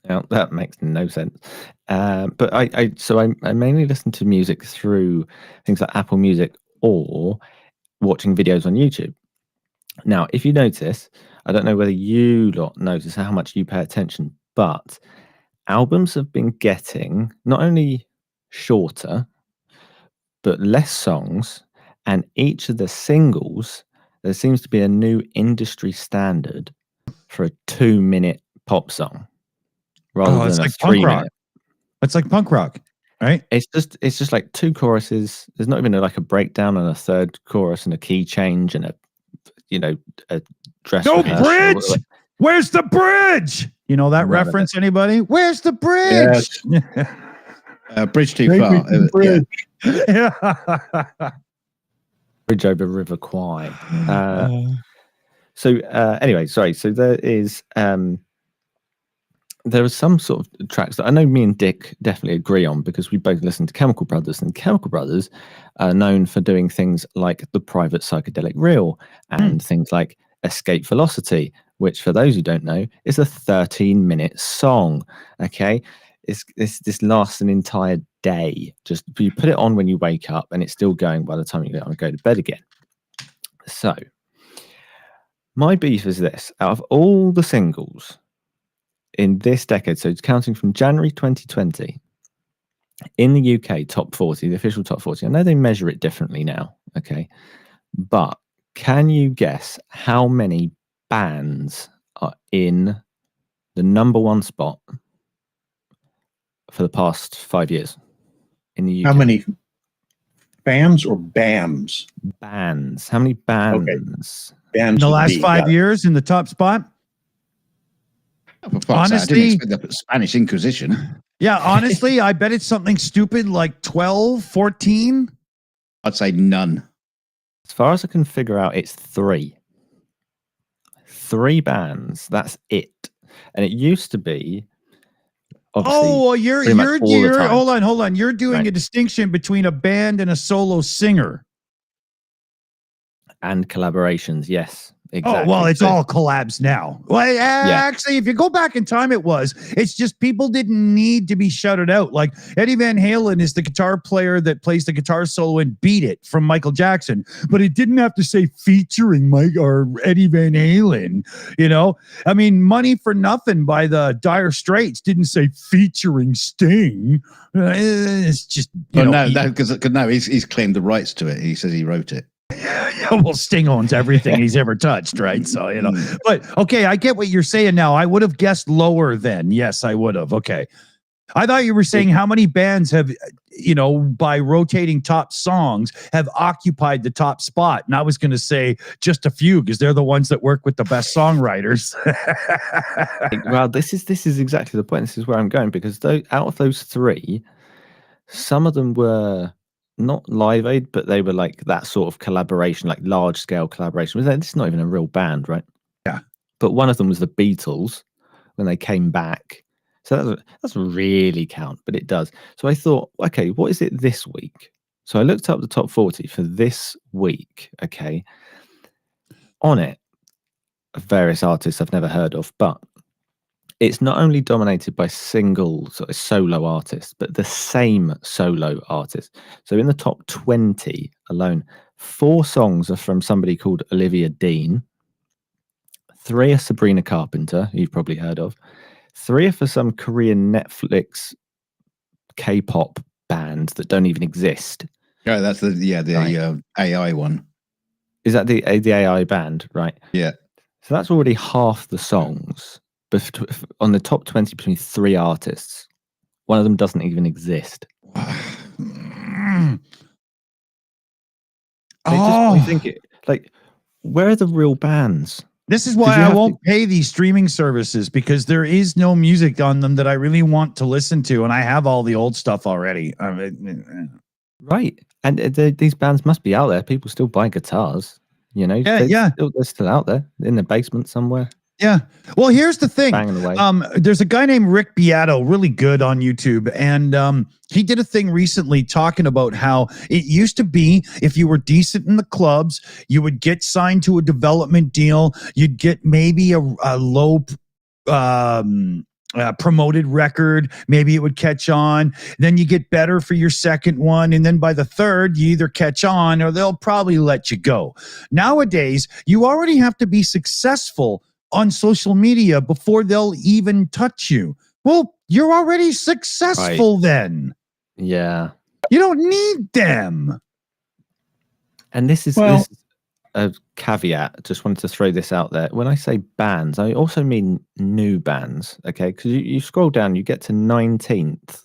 Yeah, that makes no sense. But I mainly listen to music through things like Apple Music or watching videos on YouTube. Now, if you notice, I don't know whether you lot notice how much you pay attention, but albums have been getting not only shorter, but less songs, and each of the singles, there seems to be a new industry standard for a 2-minute pop song rather it's than a like punk 3-minute. rock. It's like punk rock, right? It's just like 2 choruses. There's not even like a breakdown and a third chorus and a key change and a dress No rehearsal. bridge. Where's the bridge? You know that reference? Anybody? Where's the bridge? Yes. Bridge too far. Yeah. Bridge over River Kwai. So anyway, sorry. So there are some sort of tracks that I know me and Dick definitely agree on because we both listen to Chemical Brothers, and Chemical Brothers are known for doing things like the Private Psychedelic Reel and things like Escape Velocity, which for those who don't know is a 13-minute song. Okay, this lasts an entire day. Just you put it on when you wake up and it's still going by the time you go to bed again. So my beef is this: out of all the singles in this decade, so it's counting from January 2020, in the UK top 40, the official top 40, I know they measure it differently now, okay, but can you guess how many bands are in the #1 spot for the past 5 years in the UK? How many bands or BAMs? Bands. How many bands? Okay. Bands In the with last B, 5 years in the top spot? Honestly, I Honestly- didn't expect the Spanish Inquisition. Yeah, honestly, I bet it's something stupid like 12, 14. I'd say none. As far as I can figure out, it's 3. 3 bands. That's it. And it used to be. Oh, you're hold on. You're doing Right. a distinction between a band and a solo singer. And collaborations, yes. Exactly. Oh, well, it's all collabs now. Well, actually, if you go back in time, it's just people didn't need to be shouted out. Like Eddie Van Halen is the guitar player that plays the guitar solo in Beat It from Michael Jackson, but it didn't have to say featuring Mike or Eddie Van Halen. You know, I mean, Money for Nothing by the Dire Straits didn't say featuring Sting. It's just, he's claimed the rights to it. He says he wrote it. Well, Sting owns everything he's ever touched, right? So, you know, but okay, I get what you're saying now. I would have guessed lower then. Yes, I would have. Okay. I thought you were saying how many bands have, by rotating top songs have occupied the top spot. And I was going to say just a few because they're the ones that work with the best songwriters. Well, this is exactly the point. This is where I'm going, because out of those 3, some of them were not Live Aid, but they were like that sort of collaboration, like large scale collaboration. This is not even a real band, right? Yeah. But one of them was the Beatles when they came back. So that doesn't really count, but it does. So I thought, okay, what is it this week? So I looked up the top 40 for this week. Okay. On it, various artists I've never heard of, but it's not only dominated by single sort of solo artists, but the same solo artist. So in the top 20 alone, 4 songs are from somebody called Olivia Dean. 3 are Sabrina Carpenter, who you've probably heard of. 3 are for some Korean Netflix K-pop band that don't even exist. Oh, that's the AI one. Is that the AI band, right? Yeah. So that's already half the songs. On the top 20 between 3 artists. One of them doesn't even exist. I think where are the real bands? This is why I won't pay these streaming services, because there is no music on them that I really want to listen to, and I have all the old stuff already. Right. And these bands must be out there. People still buy guitars, They're still out there in the basement somewhere. Yeah. Well, here's the thing. Banging away. There's a guy named Rick Beato, really good on YouTube. And he did a thing recently talking about how it used to be if you were decent in the clubs, you would get signed to a development deal. You'd get maybe a low promoted record. Maybe it would catch on. Then you get better for your second one. And then by the third, you either catch on or they'll probably let you go. Nowadays, you already have to be successful on social media before they'll even touch you. Well, you're already successful then. Yeah. You don't need them. And this is Well- a caveat. Just wanted to throw this out there. When I say bands, I also mean new bands. Okay, because you scroll down, you get to 19th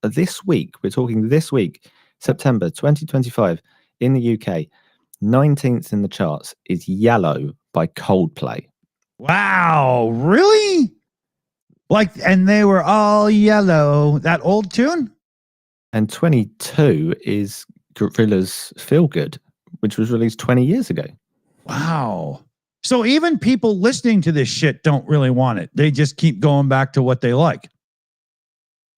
this week. We're talking this week, September 2025 in the UK. 19th in the charts is Yellow by Coldplay. Wow, really? Like, and they were all yellow. That old tune? And 22 is Gorilla's Feel Good, which was released 20 years ago. Wow. So even people listening to this shit don't really want it. They just keep going back to what they like.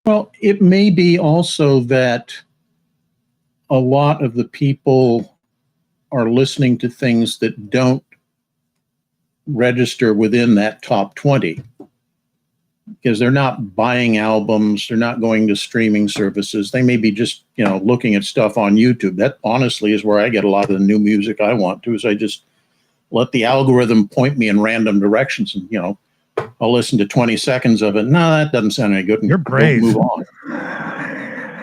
Well, it may be also that a lot of the people are listening to things that don't register within that top 20 because they're not buying albums, they're not going to streaming services. They may be just, looking at stuff on YouTube. That honestly is where I get a lot of the new music I want to, is I just let the algorithm point me in random directions, and I'll listen to 20 seconds of it. No, that doesn't sound any good. You're brave. Move on.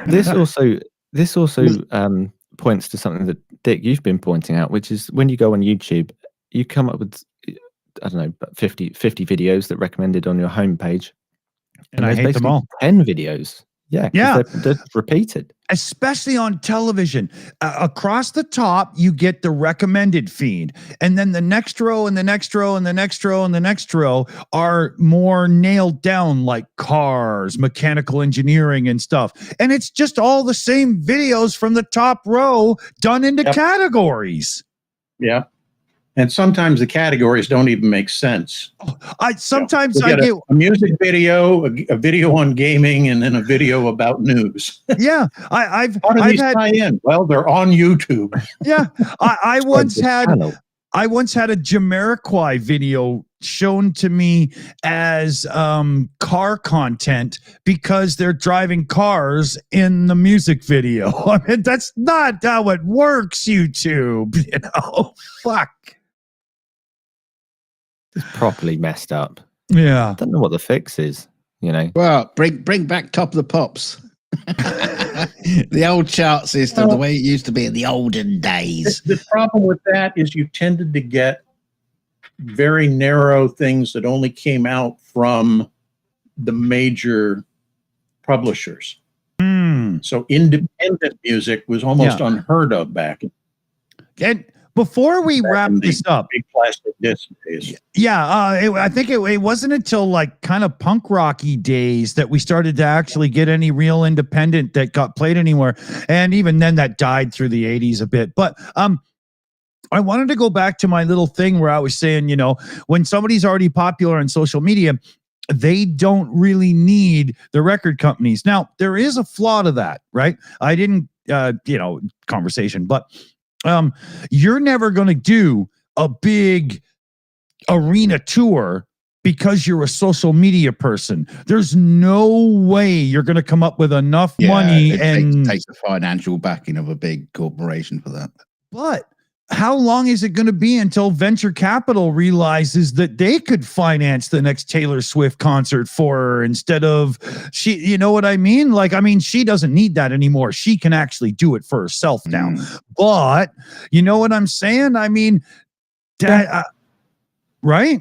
This also points to something that, Dick, you've been pointing out, which is when you go on YouTube, you come up with, I don't know, 50 videos that recommended on your homepage. And I hate them all. 10 videos. Yeah. Yeah. They're repeated. Especially on television. Across the top, you get the recommended feed. And then the next row and the next row and the next row and the next row are more nailed down, like cars, mechanical engineering and stuff. And it's just all the same videos from the top row done into categories. Yeah. And sometimes the categories don't even make sense. I get a music video, a video on gaming, and then a video about news. Yeah, How do these tie in? Well, they're on YouTube. Yeah, I once had a Jamiroquai video shown to me as car content because they're driving cars in the music video. I mean, that's not how it works, YouTube. Fuck. It's properly messed up. Yeah. I don't know what the fix is, Well, bring back Top of the Pops. The old chart system, the way it used to be in the olden days. The problem with that is you tended to get very narrow things that only came out from the major publishers. So independent music was almost unheard of back. And before we wrap this up, big plastic disc days. I think it wasn't until like kind of punk rocky days that we started to actually get any real independent that got played anywhere. And even then that died through the 80s a bit. But I wanted to go back to my little thing where I was saying, when somebody's already popular on social media, they don't really need the record companies. Now, there is a flaw to that, right? I didn't, conversation, but you're never going to do a big arena tour because you're a social media person. There's no way you're going to come up with enough money. It takes the financial backing of a big corporation for that. But how long is it going to be until venture capital realizes that they could finance the next Taylor Swift concert for her instead of she, you know what I mean? Like, she doesn't need that anymore. She can actually do it for herself now. But you know what I'm saying? Right?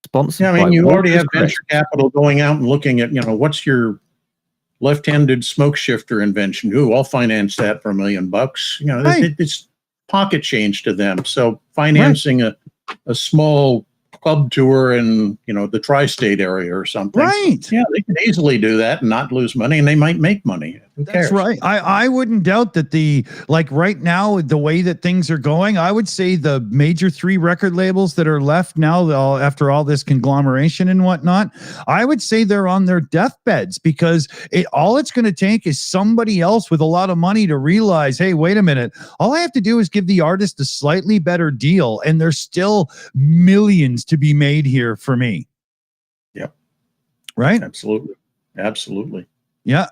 Sponsored. Yeah, you already have venture capital going out and looking at, what's your left-handed smoke shifter invention? Ooh, I'll finance that for $1 million. Right. It's pocket change to them. So financing a small club tour in, the tri-state area or something. Right. Yeah, they can easily do that and not lose money, and they might make money. Who cares? That's right. I wouldn't doubt that right now, the way that things are going, I would say the major 3 record labels that are left now, after all this conglomeration and whatnot, I would say they're on their deathbeds because all it's going to take is somebody else with a lot of money to realize, hey, wait a minute, all I have to do is give the artist a slightly better deal, and there's still millions to be made here for me. Yep. Right? Absolutely. Yeah.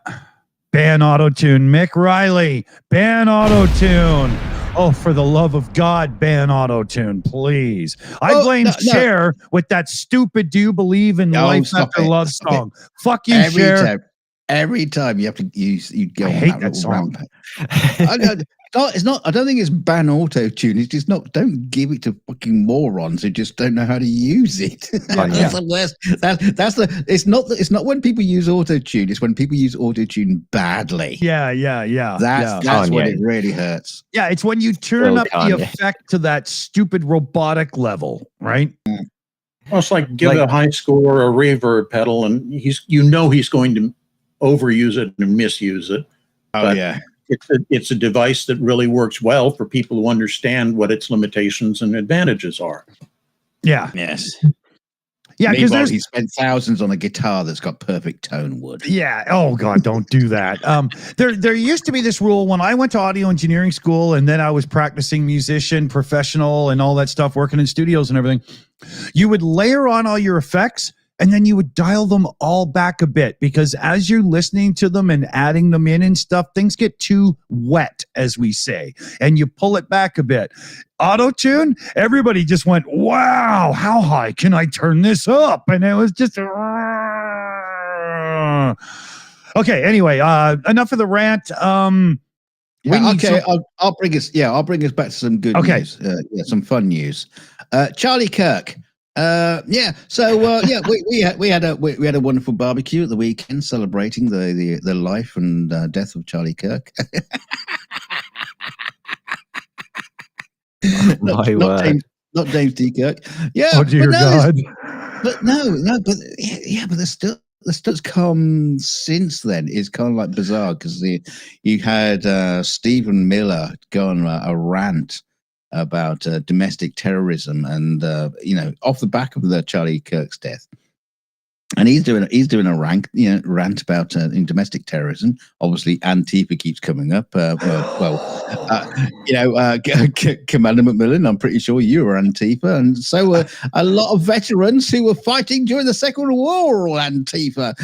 Ban auto-tune. Mick Riley. Ban auto-tune. Oh, for the love of God, ban auto-tune, please. I blame Cher with that stupid "Do You Believe in Life After Love" song. Fuck you, Cher. Every time you have to use, you go I on hate that that little song. rampage. It's not. I don't think it's ban auto tune. It's just not. Don't give it to fucking morons who just don't know how to use it. That's the worst. That's the. It's not when people use auto tune. It's when people use auto tune badly. Yeah. That's when it really hurts. Yeah, it's when you turn up the effect to that stupid robotic level, right? Well, it's like give a high score a reverb pedal, and he's going to overuse it and misuse it. Oh yeah. It's a device that really works well for people who understand what its limitations and advantages are. Yeah. Yes. Yeah, because he spent thousands on a guitar that's got perfect tone wood. Yeah. Oh God, don't do that. There used to be this rule when I went to audio engineering school, and then I was practicing musician, professional, and all that stuff, working in studios and everything. You would layer on all your effects, and then you would dial them all back a bit, because as you're listening to them and adding them in and stuff, things get too wet, as we say, and you pull it back a bit. Auto-tune, everybody just went, wow, how high can I turn this up? And it was just okay. Anyway, enough of the rant. I'll bring us back to some good news. Some fun news. Charlie Kirk. We had a wonderful barbecue at the weekend celebrating the life and death of Charlie Kirk. not James D. Kirk. Yeah. Oh dear God. But the stuff's come since then is kind of like bizarre, because you had Stephen Miller go on a rant about domestic terrorism, and off the back of the Charlie Kirk's death, and he's doing a rant about domestic terrorism. Obviously, Antifa keeps coming up. Commander McMillan, I'm pretty sure you were Antifa, and so were a lot of veterans who were fighting during the Second World War were Antifa.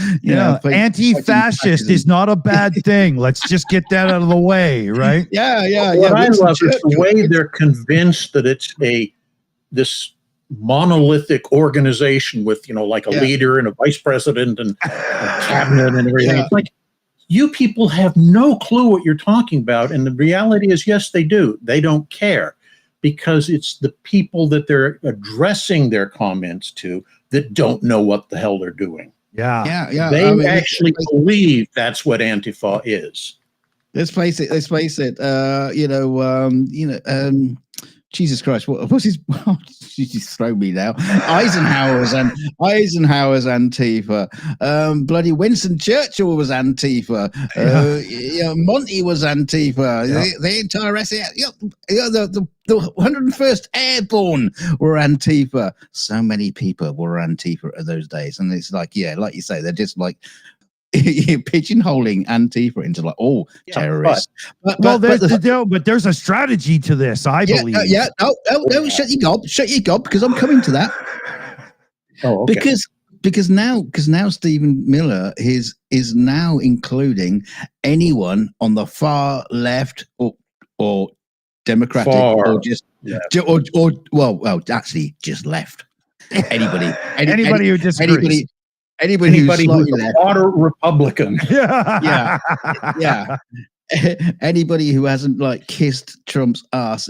Anti-fascist is not a bad thing. Let's just get that out of the way, right? What I love is the way they're convinced that it's this monolithic organization with like a leader and a vice president and a cabinet and everything. It's like, you people have no clue what you're talking about, and the reality is, yes, they do. They don't care, because it's the people that they're addressing their comments to that don't know what the hell they're doing. They actually believe that's what Antifa is. Let's face it. Jesus Christ! What's his? You just throw me now. Eisenhower's Antifa. Bloody Winston Churchill was Antifa. Monty was Antifa. The entire SAS. The 101st Airborne were Antifa. So many people were Antifa at those days, and it's like, like you say, they're just like pigeonholing Antifa into like terrorists. But there's a strategy to this, I believe. No, shut your gob, because I'm coming to that. Oh, okay. Because now Stephen Miller is now including anyone on the far left or Democratic or just actually just left. Anybody who disagrees. Anybody who's a water Republican. Anybody who hasn't kissed Trump's ass,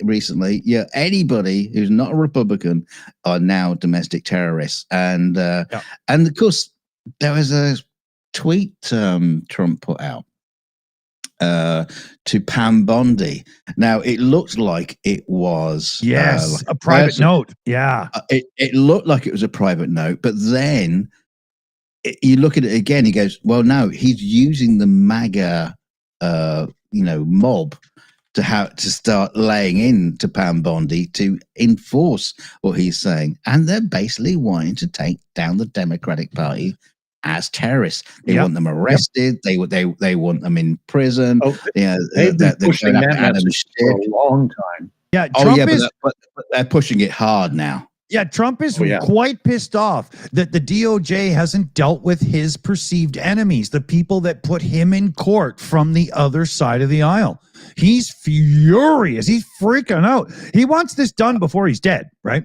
recently. Anybody who's not a Republican are now domestic terrorists. And of course, there was a tweet Trump put out to Pam Bondi. Now it looked like it was a private note. It looked like it was a private note, but then you look at it again. He goes, "Well, no, he's using the MAGA, mob to start laying in to Pam Bondi to enforce what he's saying, and they're basically wanting to take down the Democratic Party." As terrorists, they want them arrested. They want them in prison. They've been pushing that message for a long time. But they're pushing it hard now. Yeah, Trump is quite pissed off that the DOJ hasn't dealt with his perceived enemies, the people that put him in court from the other side of the aisle. He's furious. He's freaking out. He wants this done before he's dead, right?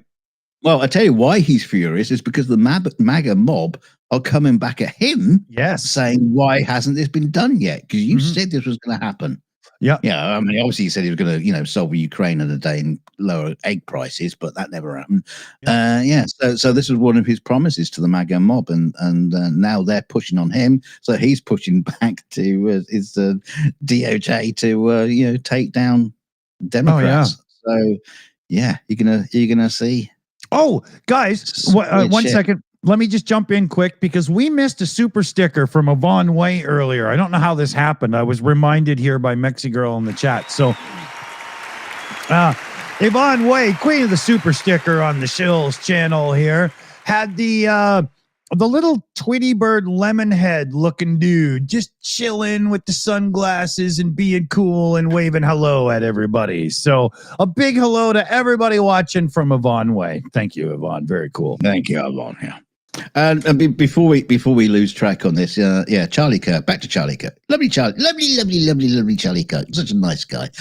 Well, I tell you why he's furious is because the MAGA mob are coming back at him, Yes, saying, why hasn't this been done yet? Because you said this was going to happen. Yeah. Yeah. I mean, obviously, he said he was going to, solve Ukraine in a day and lower egg prices, but that never happened. So this was one of his promises to the MAGA mob, and now they're pushing on him. So he's pushing back to his DOJ to take down Democrats. So yeah, you're gonna see. Oh, guys, one second. Let me just jump in quick because we missed a super sticker from Yvonne Way earlier. I don't know how this happened. I was reminded here by Mexi Girl in the chat. So, Yvonne Way, queen of the super sticker on the Shills channel here, had the little Tweety Bird lemon head looking dude just chilling with the sunglasses and being cool and waving hello at everybody. So a big hello to everybody watching from Yvonne Way. Thank you, Yvonne. Very cool. Thank you, Yvonne. Yeah. And before we lose track on this, Charlie Kirk. Back to Charlie Kirk. Lovely Charlie Kirk. Such a nice guy.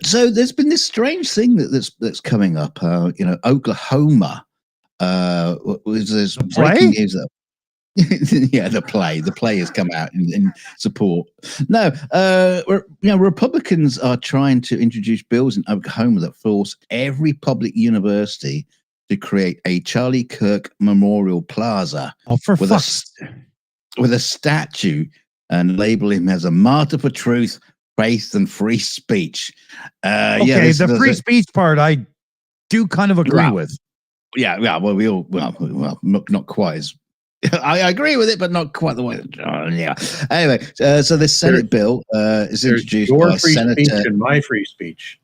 So there's been this strange thing that's coming up. Oklahoma. There's breaking news that the play has come out in support. No, Republicans are trying to introduce bills in Oklahoma that force every public university to create a Charlie Kirk Memorial Plaza with a statue and label him as a martyr for truth, faith, and free speech. The free speech part I do kind of agree with. Yeah, well, not quite as. I agree with it, but not quite the way. Anyway, so this Senate bill is introduced by free Senator. Speech and my free speech.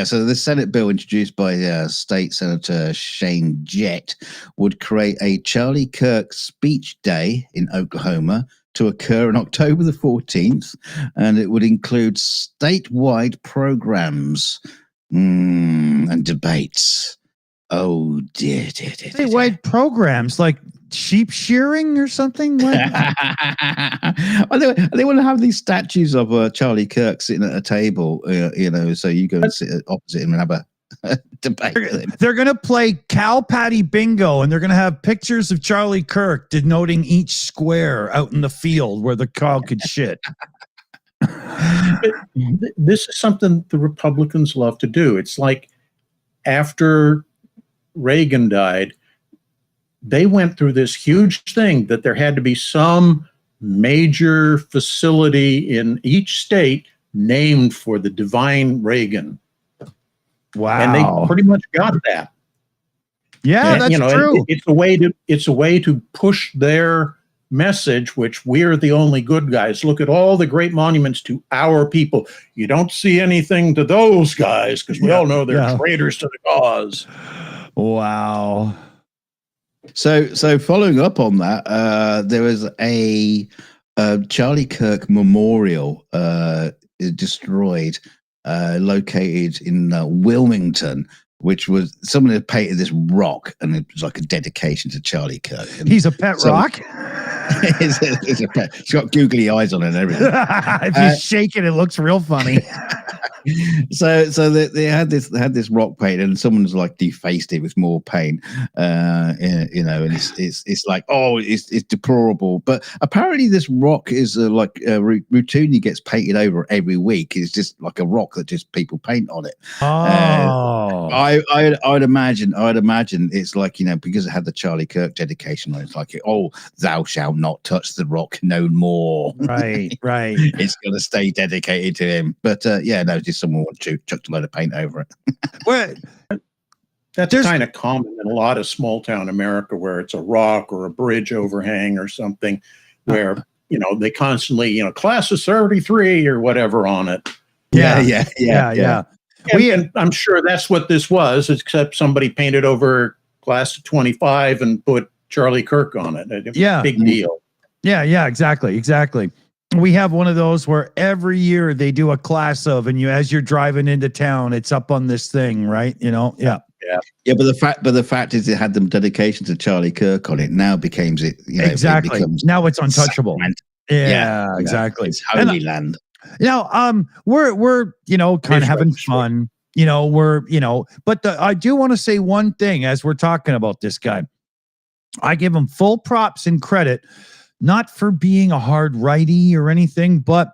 So the Senate bill introduced by State Senator Shane Jett would create a Charlie Kirk Speech Day in Oklahoma to occur on October the 14th, and it would include statewide programs and debates. Oh dear. Statewide programs like sheep shearing or something? They want to have these statues of Charlie Kirk sitting at a table, so you go and sit opposite him and have a debate with him. They're going to play cow patty bingo, and they're going to have pictures of Charlie Kirk denoting each square out in the field where the cow could shit. But this is something the Republicans love to do. It's like after Reagan died, they went through this huge thing that there had to be some major facility in each state named for the divine Reagan. Wow. And they pretty much got that. Yeah, and, that's true. It's a way to push their message, which we're the only good guys. Look at all the great monuments to our people. You don't see anything to those guys because we all know they're traitors to the cause. Wow. So following up on that, there was a Charlie Kirk memorial destroyed, located in Wilmington, which was someone had painted this rock, and it was like a dedication to Charlie Kirk. And he's a pet rock. it's a pet. It's got googly eyes on it and everything. If he's shaking, it looks real funny. So they had this rock paint, and someone's like defaced it with more paint, and it's like, oh, it's deplorable. But apparently this rock is routinely gets painted over every week. It's just like a rock that just people paint on it. Oh, I'd imagine it's like, because it had the Charlie Kirk dedication on it. It's like, oh, thou shalt not touch the rock no more. Right. It's gonna stay dedicated to him. But just someone chucked a load of paint over it. Well, that's kind of common in a lot of small town America, where it's a rock or a bridge overhang or something, where they constantly class of 33 or whatever on it. Yeah. And I'm sure that's what this was, except somebody painted over class of 25 and put Charlie Kirk on it. Big deal. Yeah, exactly. We have one of those where every year they do a class of, and as you're driving into town, it's up on this thing, right? Yeah. But the fact is, it had them dedication to Charlie Kirk on it. Now becomes it. Exactly. Now it's untouchable. Yeah, exactly. It's holy land. We're kind of having fun. But I do want to say one thing as we're talking about this guy. I give him full props and credit, not for being a hard righty or anything, but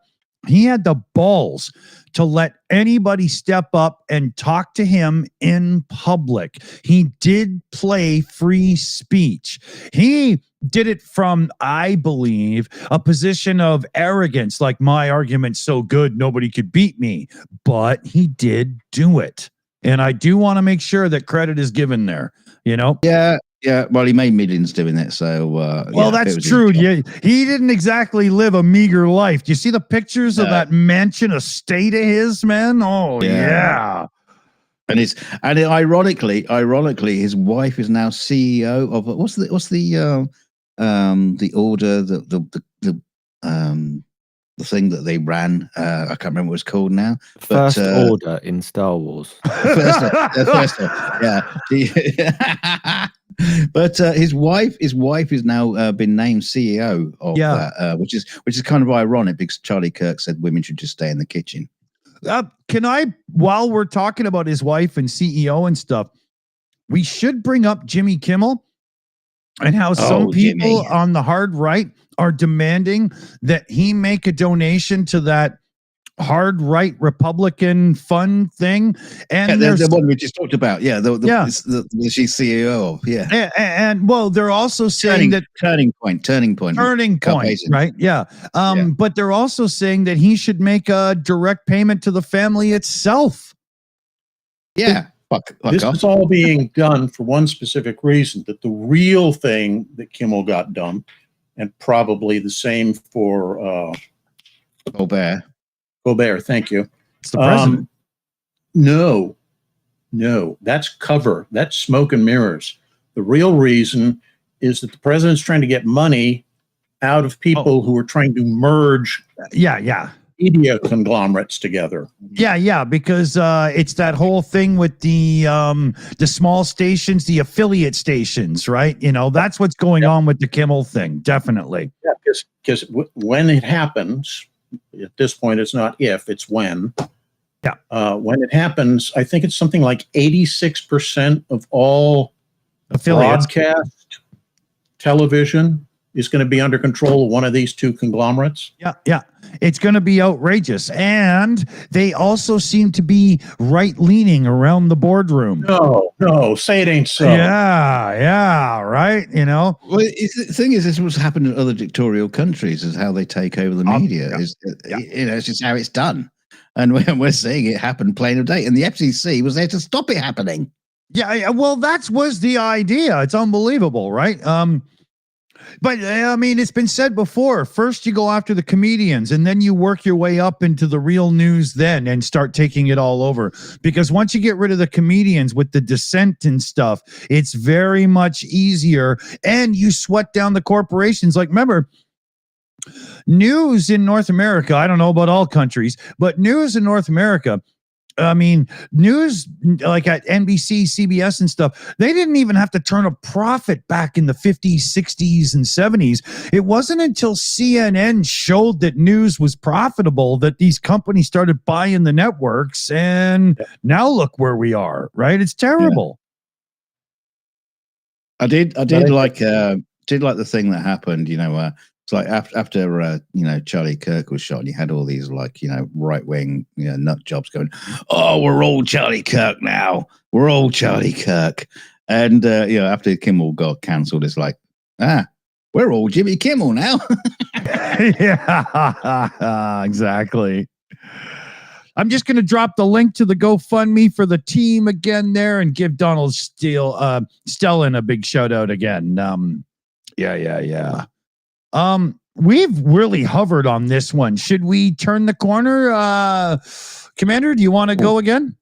he had the balls to let anybody step up and talk to him in public. He did play free speech. He did it from, I believe, a position of arrogance, like my argument's so good, nobody could beat me. But he did do it. And I do want to make sure that credit is given there, Yeah, well, he made millions doing it, so that's true. Yeah, he didn't exactly live a meager life. Do you see the pictures of that mansion estate of his, man? Oh yeah. And ironically, his wife is now CEO of what's the order the thing that they ran. I can't remember what it's called now. First Order in Star Wars. First yeah. But his wife is now been named CEO of that, which is kind of ironic because Charlie Kirk said women should just stay in the kitchen. Can I, while we're talking about his wife and CEO and stuff, we should bring up Jimmy Kimmel and how some people on the hard right are demanding that he make a donation to that hard right Republican fund thing. And there's the one we just talked about. Yeah. She's CEO of. Yeah. And well, they're also saying turning point, Carpasian. Right. Yeah. But they're also saying that he should make a direct payment to the family itself. Yeah. This is all being done for one specific reason, that the real thing that Kimmel got done, and probably the same for Colbert, thank you. It's the president. No, that's cover. That's smoke and mirrors. The real reason is that the president's trying to get money out of people who are trying to merge media conglomerates together. Yeah, because it's that whole thing with the small stations, the affiliate stations, right? That's what's going on with the Kimmel thing, definitely. Yeah, because when it happens, at this point, it's not if, it's when. Yeah. When it happens, I think it's something like 86% of all affiliates. Broadcast television is going to be under control of one of these two conglomerates. Yeah. It's going to be outrageous. And they also seem to be right-leaning around the boardroom. No, say it ain't so. Yeah, right, Well, the thing is, this was happening in other dictatorial countries, is how they take over the media. It's just how it's done. And we're seeing it happen plain of day. And the FCC was there to stop it happening. Yeah, well, that was the idea. It's unbelievable, right? But I mean, it's been said before. First, you go after the comedians, and then you work your way up into the real news then and start taking it all over. Because once you get rid of the comedians with the dissent and stuff, it's very much easier. And you sweat down the corporations. Like, remember, news in North America, I don't know about all countries, but news in North America, I mean, news like at NBC, CBS and stuff, they didn't even have to turn a profit back in the 50s, 60s, and 70s. It wasn't until CNN showed that news was profitable that these companies started buying the networks. And now look where we are, right? It's terrible. I did like the thing that happened, it's like after Charlie Kirk was shot, and you had all these right wing nut jobs going, oh, we're all Charlie Kirk now. We're all Charlie Kirk. And after Kimmel got cancelled, it's like, we're all Jimmy Kimmel now. Yeah, exactly. I'm just going to drop the link to the GoFundMe for the team again there and give Donald Stellan a big shout out again. Yeah. We've really hovered on this one. Should we turn the corner? Commander, do you want to go again?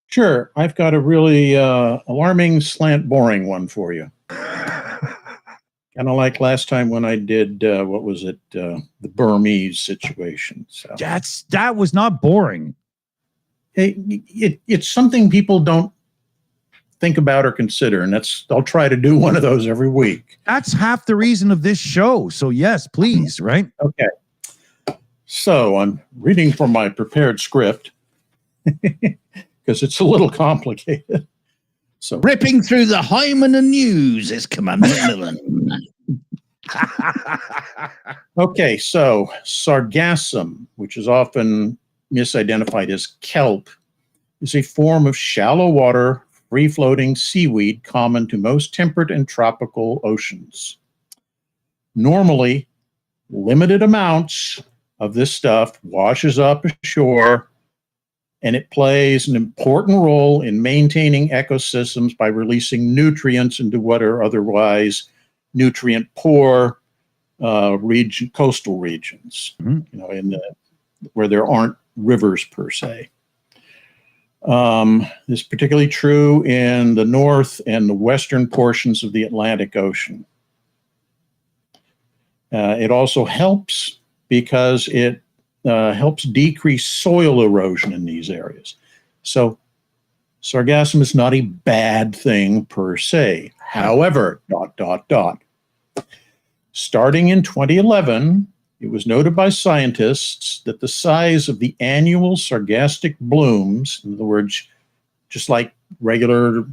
Sure. I've got a really alarming, boring one for you. Kind of like last time when I did, the Burmese situation. So that was not boring. It's something people don't think about or consider. And I'll try to do one of those every week. That's half the reason of this show. So yes, please, right? Okay. So I'm reading from my prepared script because it's a little complicated. So Ripping through the hymen and news is Commander Macmillan. okay, so sargassum, which is often misidentified as kelp, is a form of shallow water, free-floating seaweed common to most temperate and tropical oceans. Normally, limited amounts of this stuff washes up ashore, and it plays an important role in maintaining ecosystems by releasing nutrients into what are otherwise nutrient-poor coastal regions, where there aren't rivers per se. This is particularly true in the north and the western portions of the Atlantic Ocean. It also helps because it helps decrease soil erosion in these areas. So sargassum is not a bad thing per se. However, starting in 2011, it was noted by scientists that the size of the annual sargassum blooms, in other words, just like regular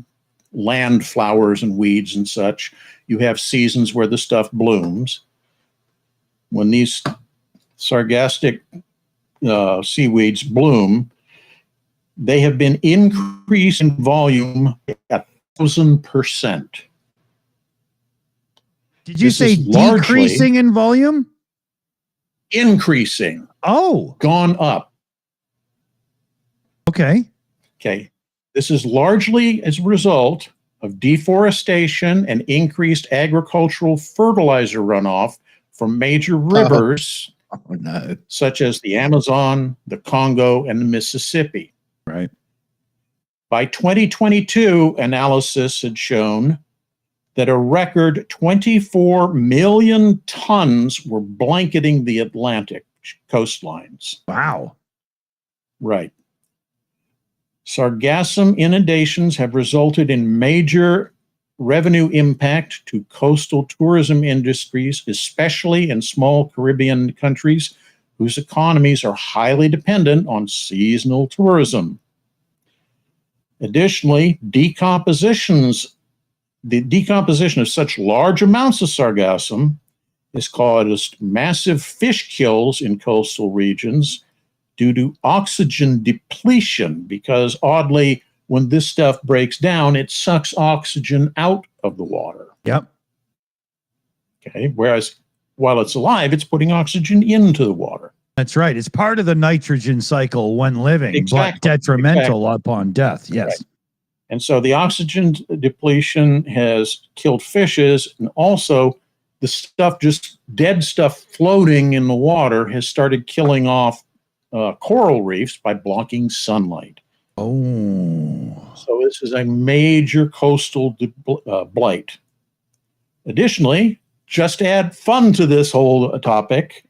land flowers and weeds and such, you have seasons where the stuff blooms. When these sargassum seaweeds bloom, they have been increased in volume 1,000%. Did you say decreasing in volume? Increasing. Oh. Gone up. Okay. Okay. This is largely as a result of deforestation and increased agricultural fertilizer runoff from major rivers such as the Amazon, the Congo, and the Mississippi. Right. By 2022, analysis had shown that a record 24 million tons were blanketing the Atlantic coastlines. Wow. Right. Sargassum inundations have resulted in major revenue impact to coastal tourism industries, especially in small Caribbean countries whose economies are highly dependent on seasonal tourism. Additionally, the decomposition of such large amounts of sargassum has caused massive fish kills in coastal regions due to oxygen depletion, because oddly, when this stuff breaks down, it sucks oxygen out of the water. Yep. Okay. Whereas while it's alive, it's putting oxygen into the water. That's right. It's part of the nitrogen cycle when living, but detrimental upon death. Yes. Right. And so the oxygen depletion has killed fishes, and also the stuff, just dead stuff floating in the water, has started killing off coral reefs by blocking sunlight. Oh. So this is a major coastal blight. Additionally, just to add fun to this whole topic,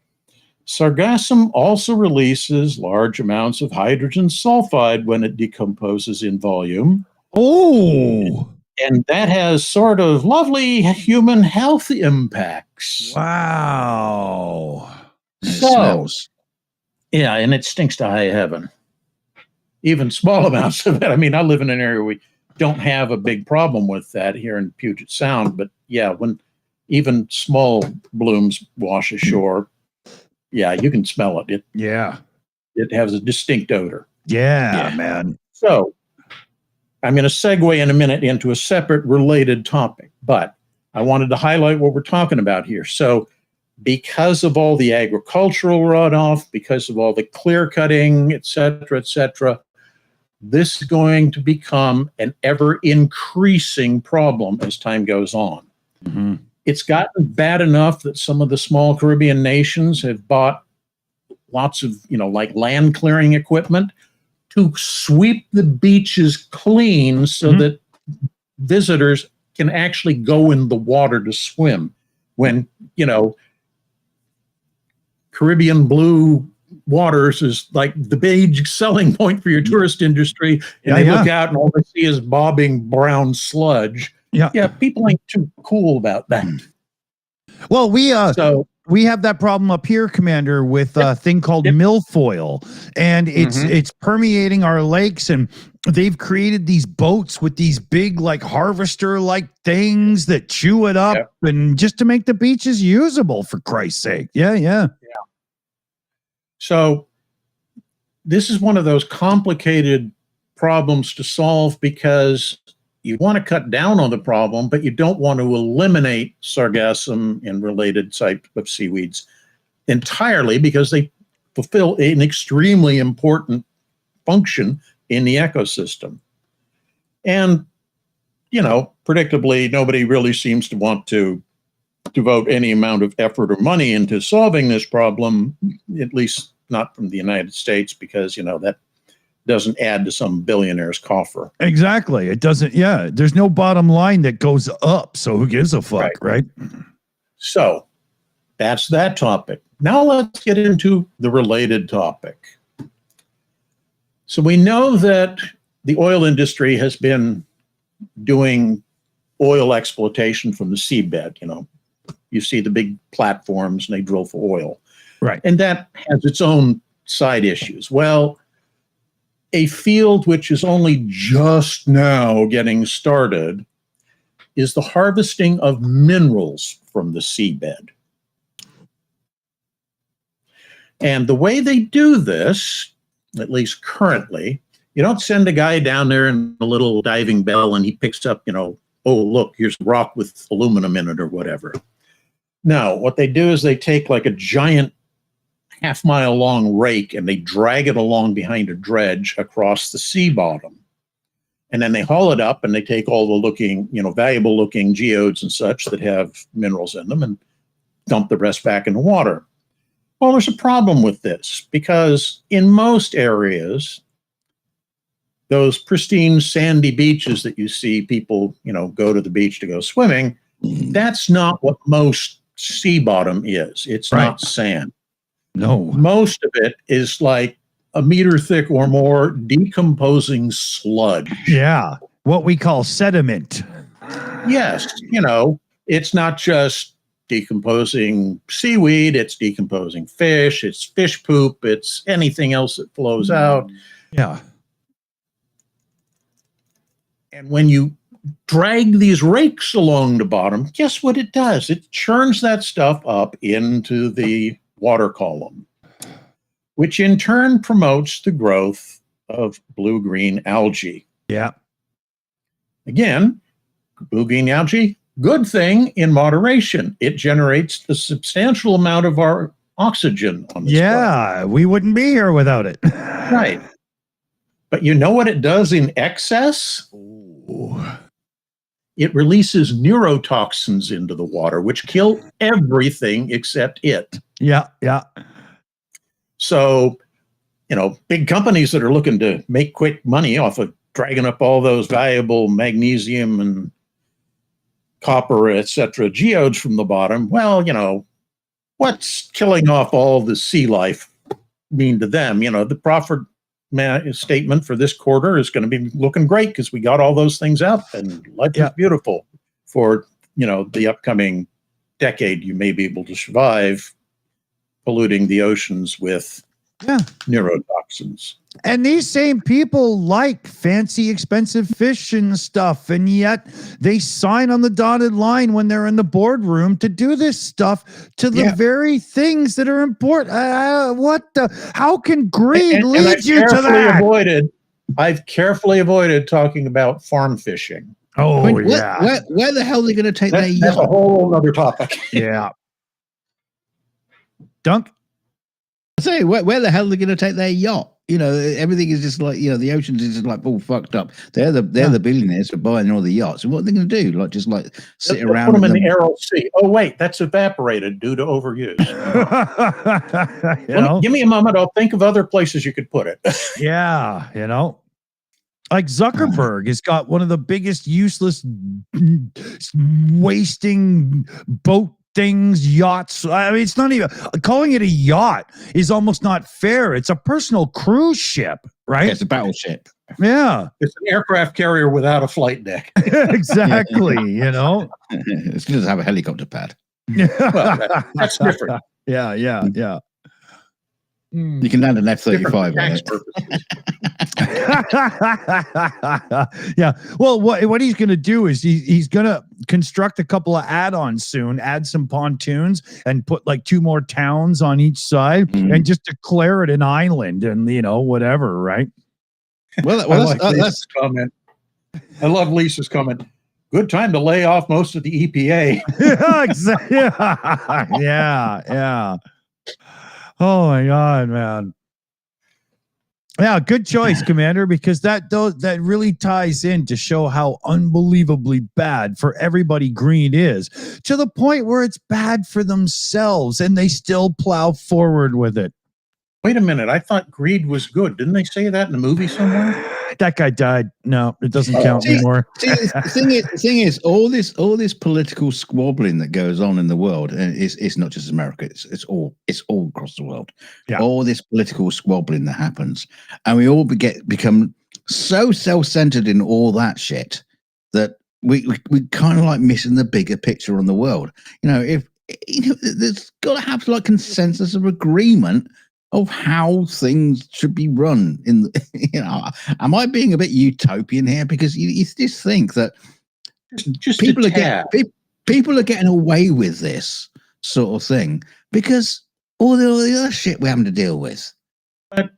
sargassum also releases large amounts of hydrogen sulfide when it decomposes in volume. Oh. And that has sort of lovely human health impacts. Wow. So, yeah, and it stinks to high heaven. Even small amounts of it. I mean, I live in an area where we don't have a big problem with that here in Puget Sound, but yeah, when even small blooms wash ashore, yeah, you can smell it. It has a distinct odor. Yeah, man. So I'm going to segue in a minute into a separate related topic, but I wanted to highlight what we're talking about here. So because of all the agricultural runoff, because of all the clear cutting, et cetera, this is going to become an ever increasing problem as time goes on. Mm-hmm. It's gotten bad enough that some of the small Caribbean nations have bought lots of, like land clearing equipment to sweep the beaches clean so that visitors can actually go in the water to swim when, Caribbean blue waters is like the big selling point for your tourist industry, and they look out and all they see is bobbing brown sludge. Yeah, people ain't too cool about that. Well, we have that problem up here, Commander, with a thing called milfoil, and it's permeating our lakes, and they've created these boats with these big like harvester like things that chew it up, and just to make the beaches usable, for Christ's sake. Yeah. So this is one of those complicated problems to solve, because you want to cut down on the problem, but you don't want to eliminate sargassum and related type of seaweeds entirely, because they fulfill an extremely important function in the ecosystem. And, predictably, nobody really seems to want to devote any amount of effort or money into solving this problem, at least not from the United States, because, that doesn't add to some billionaire's coffer. Exactly. It doesn't. Yeah. There's no bottom line that goes up. So who gives a fuck, right? So that's that topic. Now let's get into the related topic. So we know that the oil industry has been doing oil exploitation from the seabed. You see the big platforms and they drill for oil. Right. And that has its own side issues. Well, a field which is only just now getting started is the harvesting of minerals from the seabed. And the way they do this, at least currently, you don't send a guy down there in a little diving bell and he picks up, oh, look, here's a rock with aluminum in it or whatever. No, what they do is they take like a giant half-mile long rake and they drag it along behind a dredge across the sea bottom. And then they haul it up and they take all the valuable looking geodes and such that have minerals in them and dump the rest back in the water. Well, there's a problem with this, because in most areas, those pristine sandy beaches that you see people, go to the beach to go swimming, that's not what most sea bottom is. It's not sand. No. Most of it is like a meter thick or more decomposing sludge. Yeah. What we call sediment. Yes. It's not just decomposing seaweed, it's decomposing fish, it's fish poop, it's anything else that flows out. Yeah. And when you drag these rakes along the bottom, guess what it does? It churns that stuff up into the water column, which in turn promotes the growth of blue-green algae. Yeah. Again, blue-green algae, good thing in moderation. It generates a substantial amount of our oxygen on this planet. We wouldn't be here without it. Right. But you know what it does in excess? Ooh. It releases neurotoxins into the water, which kill everything except it. Yeah. So, big companies that are looking to make quick money off of dragging up all those valuable magnesium and copper, etc., geodes from the bottom, well, what's killing off all the sea life mean to them? The profit statement for this quarter is going to be looking great because we got all those things up and life is beautiful. For, the upcoming decade, you may be able to survive polluting the oceans with neurotoxins. And these same people like fancy, expensive fish and stuff, and yet they sign on the dotted line when they're in the boardroom to do this stuff to the very things that are important. How can greed lead you to that? I've carefully avoided talking about farm fishing. Oh, where the hell are they going to take their yacht? That's a whole other topic. Yeah. Dunk? I say, where the hell are they going to take their yacht? Everything is just like, the oceans is just like all fucked up. They're the billionaires for buying all the yachts. And what are they going to do? Sit around? Put them in the Aral Sea. Oh, wait, that's evaporated due to overuse. Give me a moment. I'll think of other places you could put it. Yeah. Like Zuckerberg has got one of the biggest useless wasting boat things, yachts. I mean, it's not even calling it a yacht is almost not fair. It's a personal cruise ship, right? It's a battleship. Yeah, It's an aircraft carrier without a flight deck. exactly. You know, It's good to have a helicopter pad. Well, that's different. Yeah. You can land an Different for F-35 on tax it. purposes. Yeah. Well, what he's going to do is he's going to construct a couple of add-ons soon, add some pontoons, and put like 2 more towns on each side, and just declare it an island, and whatever, right? Well, I like Lisa's comment. I love Lisa's comment. Good time to lay off most of the EPA. Yeah, exactly. Yeah. Oh my God, man. Yeah, good choice, Commander, because that really ties in to show how unbelievably bad for everybody green is, to the point where it's bad for themselves and they still plow forward with it. Wait a minute. I thought greed was good. Didn't they say that in the movie somewhere? That guy died. No, it doesn't count anymore. The thing is, all this political squabbling that goes on in the world, and it's not just America. It's all across the world. Yeah. All this political squabbling that happens, and we all become so self-centered in all that shit that we kind of like missing the bigger picture on the world. If there's got to have like consensus of agreement of how things should be run. Am I being a bit utopian here? Because you just think that just people are getting away with this sort of thing because all the other shit we're having to deal with. But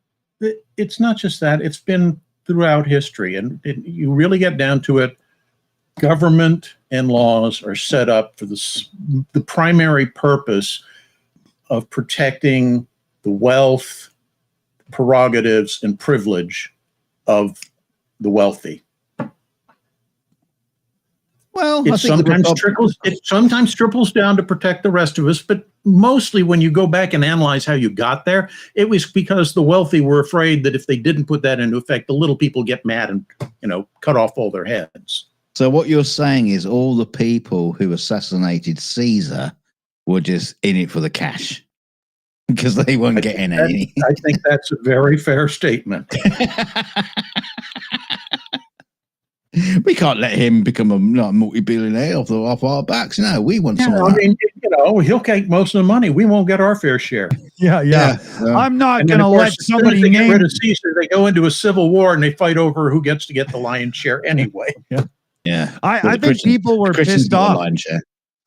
it's not just that. It's been throughout history, and you really get down to it. Government and laws are set up for the primary purpose of protecting the wealth, prerogatives, and privilege of the wealthy. Well, it sometimes trickles down to protect the rest of us, but mostly when you go back and analyze how you got there, it was because the wealthy were afraid that if they didn't put that into effect, the little people get mad and cut off all their heads. So what you're saying is all the people who assassinated Caesar were just in it for the cash. Because they won't get in any. I think that's a very fair statement. We can't let him become a multi-billionaire off our backs. No, we want some. I mean, he'll take most of the money. We won't get our fair share. Yeah. I'm not going to let somebody get rid of Caesar. They go into a civil war and they fight over who gets to get the lion's share anyway. Yeah. I think people were pissed off.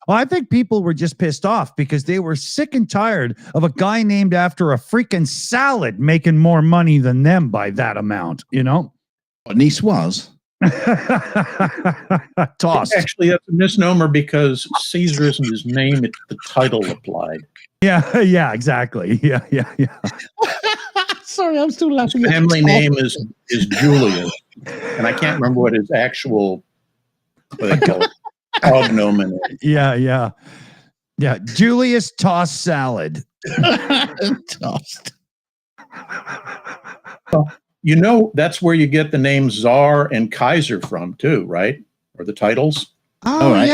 Well, I think people were just pissed off because they were sick and tired of a guy named after a freaking salad making more money than them by that amount, Nice was. Tossed. Actually, that's a misnomer because Caesar isn't his name, it's the title applied. Yeah, exactly. Yeah. Sorry, I'm still laughing. His family name is Julius, and I can't remember what his actual, what they call it, cognomen is. Yeah. Julius Toss Salad. Tossed. That's where you get the names Tsar and Kaiser from too, right? Or the titles. Oh, right.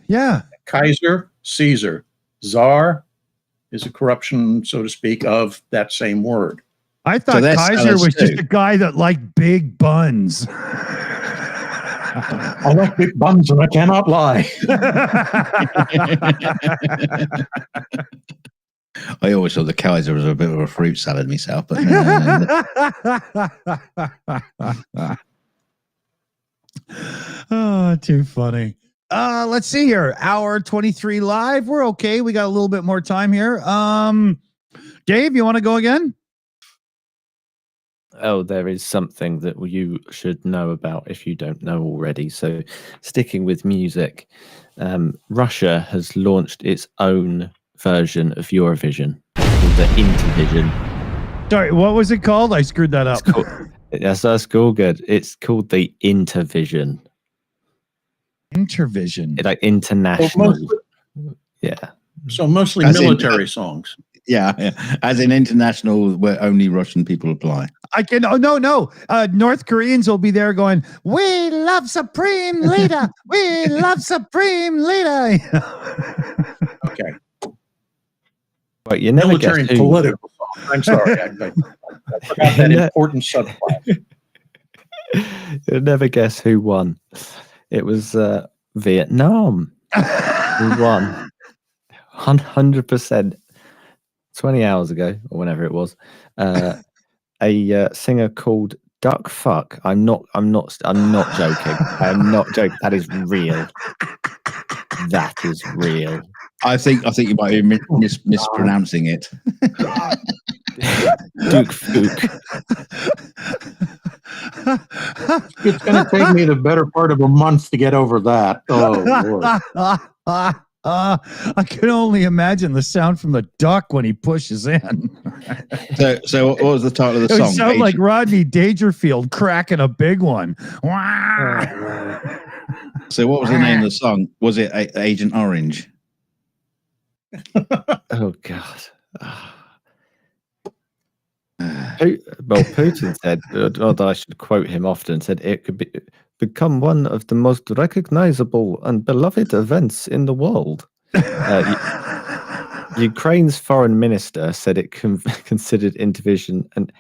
Yeah. Kaiser, Caesar. Tsar is a corruption, so to speak, of that same word. I thought Kaiser was just a guy that liked big buns. I like big buns and I cannot lie. I always thought the Kaiser was a bit of a fruit salad myself, but oh, too funny. Let's see here. Hour 23 live. We're okay. We got a little bit more time here. Dave, you want to go again? Oh, there is something that you should know about if you don't know already. So, sticking with music, Russia has launched its own version of Eurovision called the Intervision. Sorry, what was it called? I screwed that up. That's cool. Good. It's called the Intervision. Intervision. It's like international. So mostly military songs. Yeah, as in international, where only Russian people apply. No. North Koreans will be there going, "We love Supreme Leader. We love Supreme Leader." Well, you never military and guess who. political song. I'm sorry, I forgot that important subclass. You'll never guess who won. It was Vietnam. Who won? 100%. 20 hours ago, or whenever it was, a singer called Duck Fuck. I'm not joking. I'm not joking. That is real. That is real. I think you might be mispronouncing it. Duke Fook. It's going to take me the better part of a month to get over that. Oh, Lord. I can only imagine the sound from the duck when he pushes in. So what was the title of the It song? would sound like Rodney Dangerfield cracking a big one. So what was the name of the song? Was it Agent Orange? Oh God. Well, Putin said, or I should quote him often, said it could become one of the most recognizable and beloved events in the world. Ukraine's foreign minister said it considered Intervision an,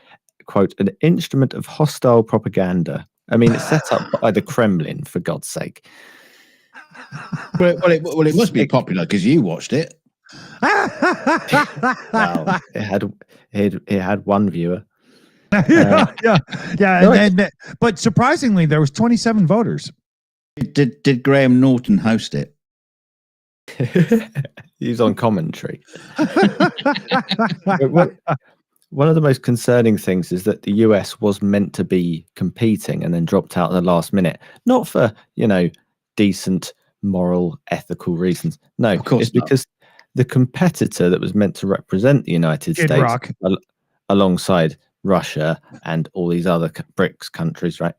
quote, an instrument of hostile propaganda. I mean, it's set up by the Kremlin, for God's sake. Well, it must be popular because you watched it. Wow, it had one viewer. Yeah. But surprisingly, there was 27 voters. Did Graham Norton host it? He was on commentary. One of the most concerning things is that the US was meant to be competing and then dropped out at the last minute, not for decent, moral, ethical reasons. No, of course it's because the competitor that was meant to represent the United States alongside Russia and all these other BRICS countries, right?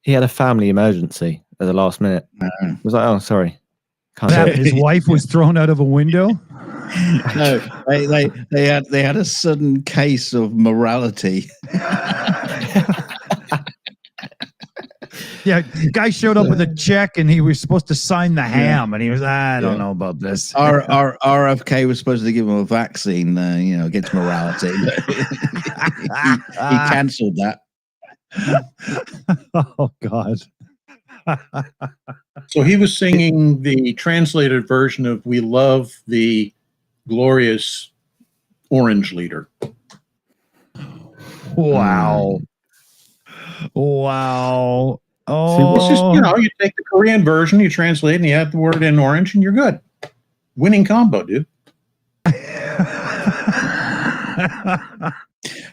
He had a family emergency at the last minute. He was like, "Oh, sorry, can't do it." His wife was thrown out of a window. No, they had a sudden case of morality. Yeah, guy showed up with a check and he was supposed to sign the ham, and he was, I don't know about this. Our RFK was supposed to give him a vaccine, against morality. He cancelled that. Oh God. So he was singing the translated version of "We Love the Glorious Orange Leader." Wow. Wow. Oh, it's just, you take the Korean version, you translate, and you add the word in orange, and you're good. Winning combo, dude.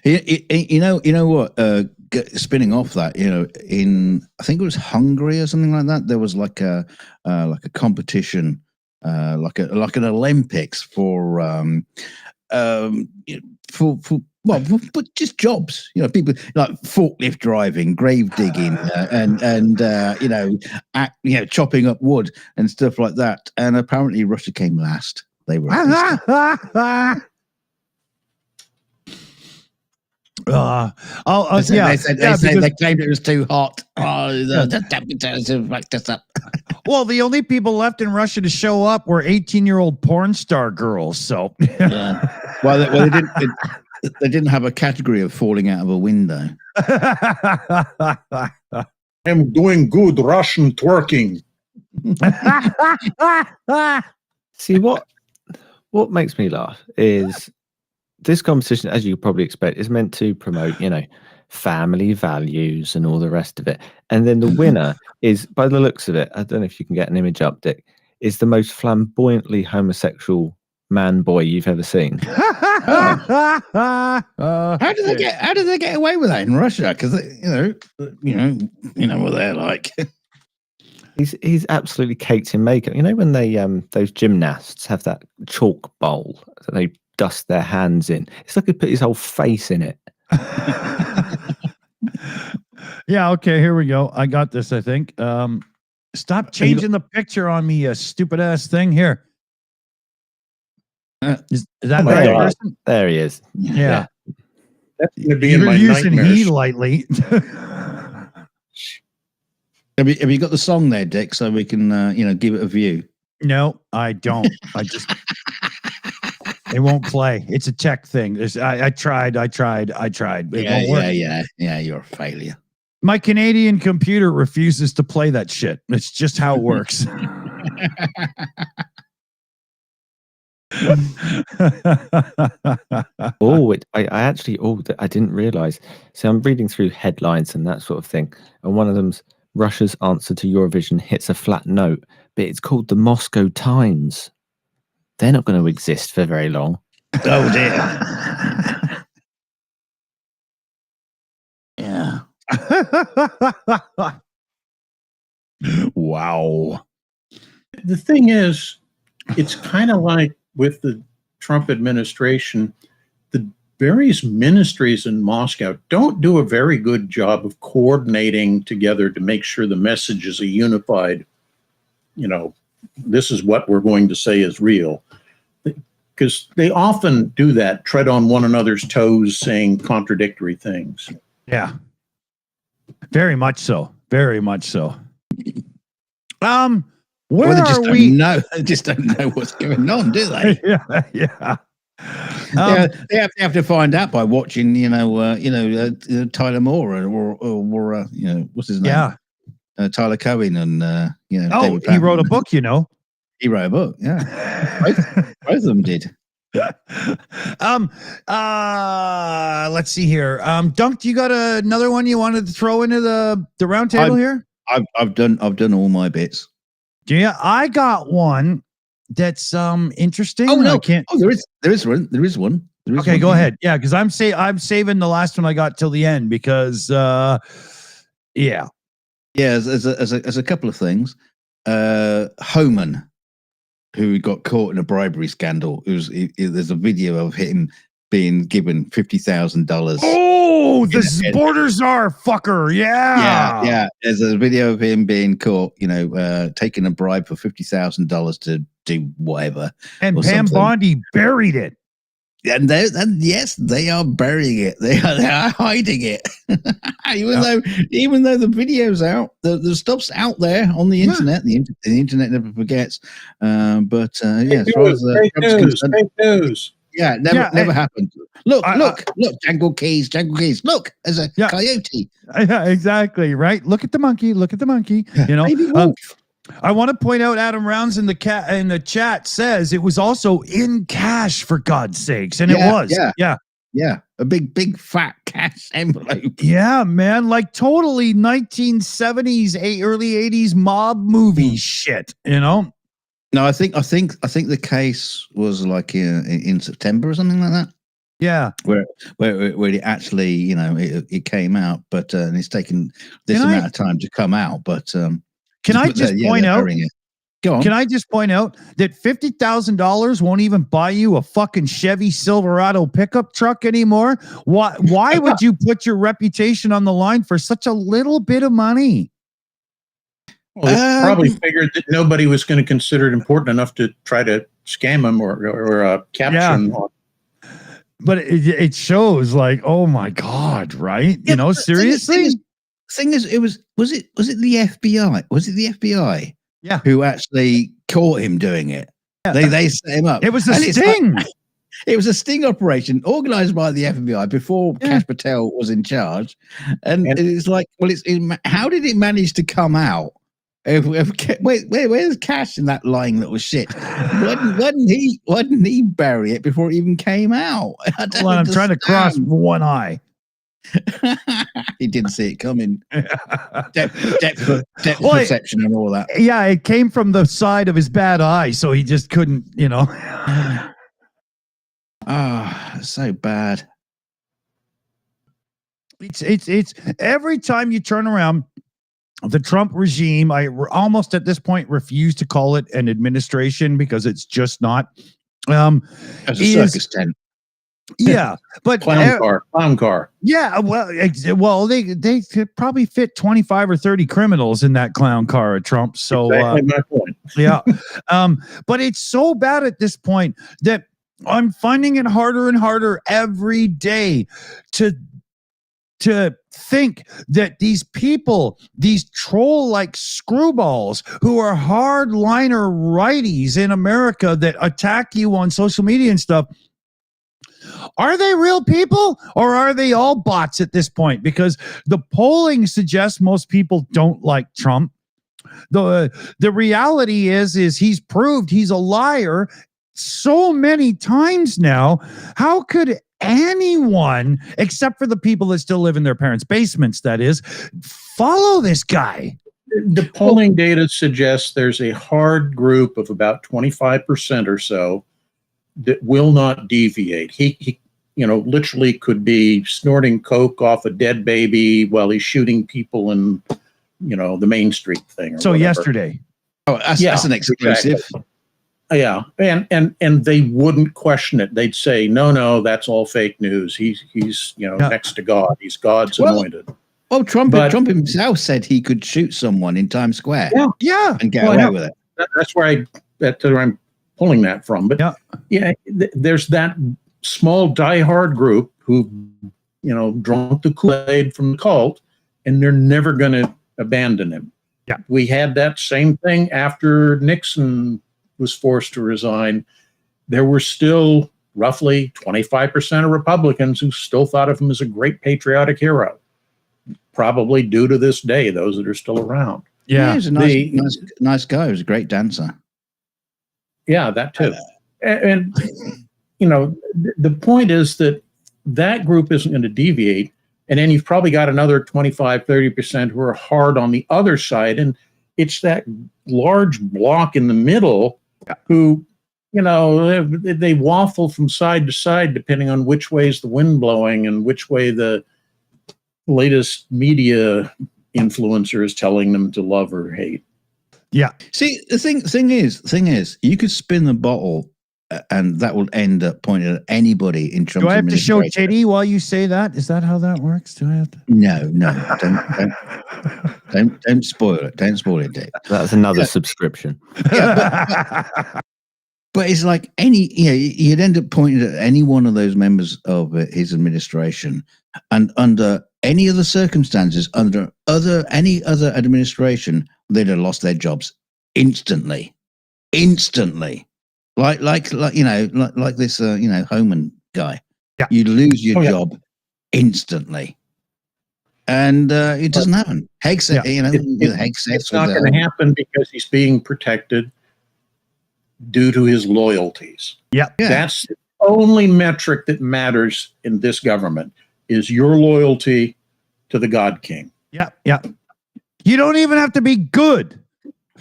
You know what? Spinning off that, in I think it was Hungary or something like that. There was like a competition, like an Olympics for but just jobs, people like forklift driving, grave digging, and chopping up wood and stuff like that. And apparently Russia came last. They were. They claimed it was too hot. The temperatures backed us up. Well, the only people left in Russia to show up were 18-year-old porn star girls. So, yeah. Well, they didn't have a category of falling out of a window. I'm doing good Russian twerking. See, what makes me laugh is this competition, as you probably expect, is meant to promote, family values and all the rest of it. And then the winner is, by the looks of it, I don't know if you can get an image up, Dick, is the most flamboyantly homosexual man boy you've ever seen. How did they get away with that in Russia? Because you know what they're like. He's absolutely caked in makeup. When they those gymnasts have that chalk bowl that they dust their hands in, it's like he put his whole face in it. Yeah, okay, here we go. I got this, I think. Stop changing the picture on me, you stupid ass thing. Here. Is that the right person? There he is. Yeah. That's going to be in my using nightmares. he lightly. Have you got the song there, Dick, so we can give it a view? No, I don't. I just It won't play. It's a tech thing. I tried. It won't work. Yeah. You're a failure. My Canadian computer refuses to play that shit. It's just how it works. I didn't realize. So I'm reading through headlines and that sort of thing, and one of them's Russia's answer to Eurovision hits a flat note, but it's called the Moscow Times. They're not going to exist for very long. Oh dear. Yeah. Wow. The thing is, it's kind of like with the Trump administration, the various ministries in Moscow don't do a very good job of coordinating together to make sure the message is a unified, this is what we're going to say is real. Because they often do that, tread on one another's toes, saying contradictory things. Yeah. Very much so. Very much so. Where are we? No, they just don't know what's going on, do they? Yeah. They have to find out by watching, Tyler Moore or what's his name? Yeah. Tyler Cohen and David he Patton. wrote a book, He wrote a book, yeah. both of them did. Let's see here. Dunk, you got another one you wanted to throw into the round table here? I've done all my bits. Yeah, I got one that's interesting. Oh no, I can't. Oh, there is one. Okay, go ahead. Yeah, because I'm saving the last one I got till the end because yeah. There's a couple of things. Homan, who got caught in a bribery scandal. There's a video of him being given $50,000. Oh, the border czar fucker. Yeah. There's a video of him being caught, taking a bribe for $50,000 to do whatever. And Pam Bondi buried it. And yes, they are burying it. They are hiding it. even though the video's out, the stuff's out there on the internet. The internet never forgets. As far as fake news. Yeah, never happened. Look, Jungle Keys. Look, there's a coyote. Yeah, exactly. Right. Look at the monkey. Baby wolf. I want to point out Adam Rounds in the chat says it was also in cash, for God's sakes. And it was. Yeah. A big fat cash envelope. Yeah, man. Like totally 1970s, early 80s mob movie shit, No, I think the case was like in September or something like that. Yeah, where it actually, it came out, but and it's taken this amount of time to come out. But can I just point out? Go on. Can I just point out that $50,000 won't even buy you a fucking Chevy Silverado pickup truck anymore? Why would you put your reputation on the line for such a little bit of money? Well, they probably figured that nobody was going to consider it important enough to try to scam him or capture him. But it shows, like, oh my God, right? Yeah, seriously. Thing is, was it the FBI? Was it the FBI? Yeah, who actually caught him doing it? Yeah. They set him up. It was a sting. It was a sting operation organized by the FBI before Kash Patel was in charge, and it's like, well, how did it manage to come out? Where's Cash in that lying little shit? Why didn't he bury it before it even came out? I'm trying to cross one eye. He didn't see it coming. Depth perception and all that. Yeah, it came from the side of his bad eye, so he just couldn't, so bad. It's every time you turn around, the Trump regime, I almost at this point refuse to call it an administration because it's just not. As a circus tent. Yeah, but clown car. Yeah, well, they could probably fit 25 or 30 criminals in that clown car at Trump. So exactly my point. Yeah, but it's so bad at this point that I'm finding it harder and harder every day to to think that these people, these troll-like screwballs who are hardliner righties in America that attack you on social media and stuff, are they real people or are they all bots at this point? Because the polling suggests most people don't like Trump. The reality is he's proved he's a liar so many times now. How could anyone, except for the people that still live in their parents' basements, that is, follow this guy? The polling data suggests there's a hard group of about 25% or so that will not deviate. He literally could be snorting coke off a dead baby while he's shooting people in, the Main Street thing. So whatever. Yesterday. Oh, that's an exclusive. Exactly. Yeah, and they wouldn't question it. They'd say, no, that's all fake news. He's next to God. He's God's anointed. Well, Trump himself said he could shoot someone in Times Square. Yeah, and get away with it. That's where I'm pulling that from. But there's that small diehard group who drunk the Kool-Aid from the cult, and they're never going to abandon him. Yeah, we had that same thing after Nixon was forced to resign. There were still roughly 25% of Republicans who still thought of him as a great patriotic hero. Probably due to this day, those that are still around. Yeah, he was a nice guy. He was a great dancer. Yeah, that too. And the point is that group isn't going to deviate. And then you've probably got another 25, 30% who are hard on the other side. And it's that large block in the middle who, they waffle from side to side depending on which way is the wind blowing and which way the latest media influencer is telling them to love or hate. Yeah. See, the thing is, you could spin the bottle and that will end up pointing at anybody in Trump's Do I have to show titty while you say that? Is that how that works? Do I have to? No, don't spoil it. Don't spoil it, Dave. That's another subscription. But it's like you'd end up pointing at any one of those members of his administration, and under any other circumstances, under any other administration, they'd have lost their jobs instantly. Like this Homan guy. Yeah. You lose your job instantly, and it doesn't happen. Haig said, it's not going to happen because he's being protected due to his loyalties. Yeah. That's the only metric that matters in this government is your loyalty to the God King. Yeah. You don't even have to be good.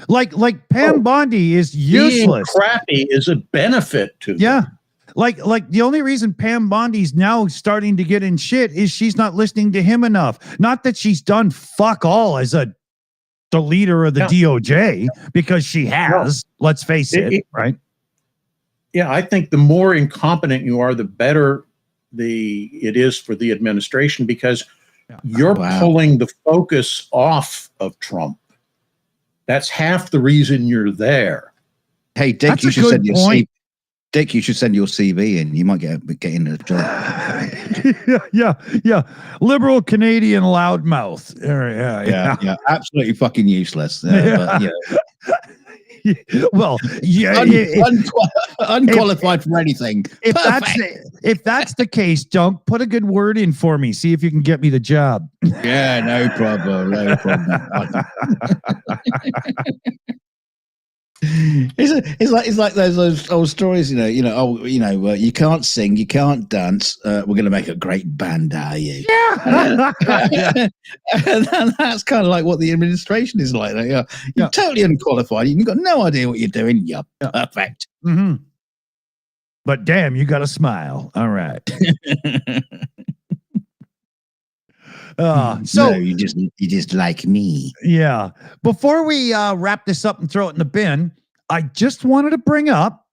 Like Pam Bondi is useless. Being crappy is a benefit to them. Yeah. Like the only reason Pam Bondi's now starting to get in shit is she's not listening to him enough. Not that she's done fuck all as the leader of the DOJ, because she has. Let's face it, right? Yeah, I think the more incompetent you are, the better it is for the administration, because you're pulling the focus off of Trump. That's half the reason you're there. Hey, Dick, you should send your CV. Dick, you should send your CV in. You might get in a job. yeah. Liberal Canadian loudmouth. Yeah. Absolutely fucking useless. Well, unqualified for anything. If that's the case, Dunk, put a good word in for me. See if you can get me the job. Yeah, no problem. It's like those old stories, you can't sing, you can't dance. We're going to make a great band out of you. Yeah. And that's kind of like what the administration is like. You're totally unqualified. You've got no idea what you're doing. You're perfect. Mm-hmm. But damn, you got a smile. All right. So you just like me. Yeah. Before we wrap this up and throw it in the bin, I just wanted to bring up.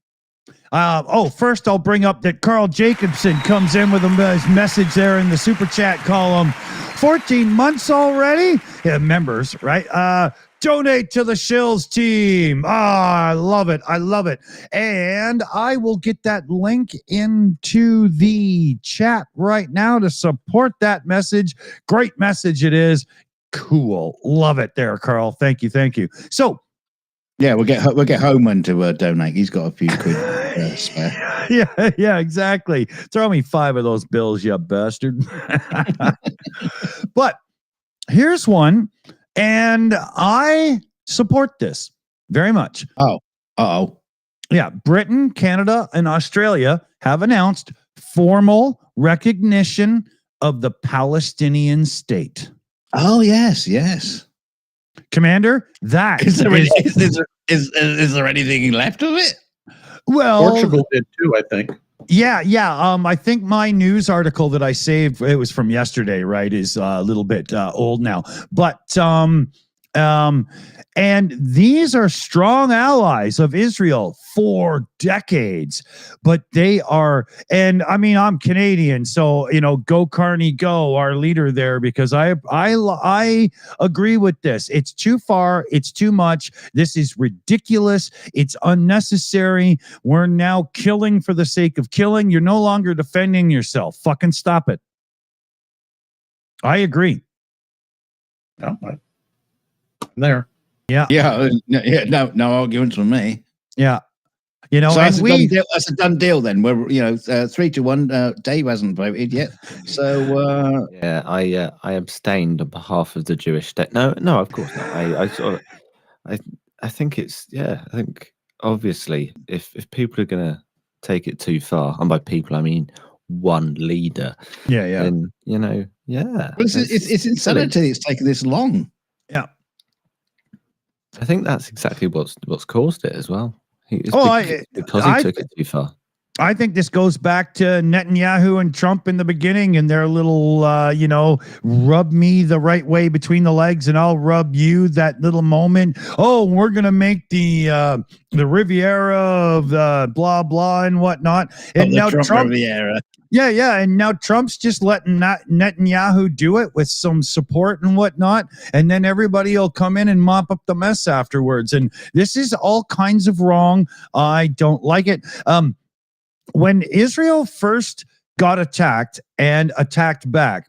First I'll bring up that Carl Jacobson comes in with his message there in the super chat column. 14 months already. Yeah, members, right? Donate to the Shills team. I love it. I love it. And I will get that link into the chat right now to support that message. Great message it is. Cool. Love it there, Carl. Thank you. Thank you. So, yeah, we'll get Homan to donate. He's got a few quid spare. yeah, exactly. Throw me 5 of those bills, you bastard. But here's one, and I support this very much. Oh, yeah. Britain, Canada, and Australia have announced formal recognition of the Palestinian state. oh, yes. Commander, that Is there anything left of it? well, Portugal did too, I think. Yeah. I think my news article that I saved, it was from yesterday, right, is a little bit old now. But and these are strong allies of Israel for decades. But they are, and I mean, I'm Canadian, so go Carney, go, our leader there, because I agree with this. It's too far. It's too much. This is ridiculous. It's unnecessary. We're now killing for the sake of killing. You're no longer defending yourself. Fucking stop it. I agree. No, I'm there. Yeah. No arguments from me. Yeah. So and that's a done deal then. We're 3-1. Dave hasn't voted yet, so Yeah, I abstained on behalf of the Jewish state. No, of course not. I think it's I think obviously if people are gonna take it too far, and by people I mean one leader, then it's insanity. It's taken this long. Yeah. I think that's exactly what's caused it as well. Because he took it too far. I think this goes back to Netanyahu and Trump in the beginning and their little, rub me the right way between the legs and I'll rub you, that little moment. Oh, we're going to make the Riviera of blah, blah and whatnot. And now Trump Riviera. Yeah. And now Trump's just letting Netanyahu do it with some support and whatnot. And then everybody will come in and mop up the mess afterwards. And this is all kinds of wrong. I don't like it. When Israel first got attacked and attacked back,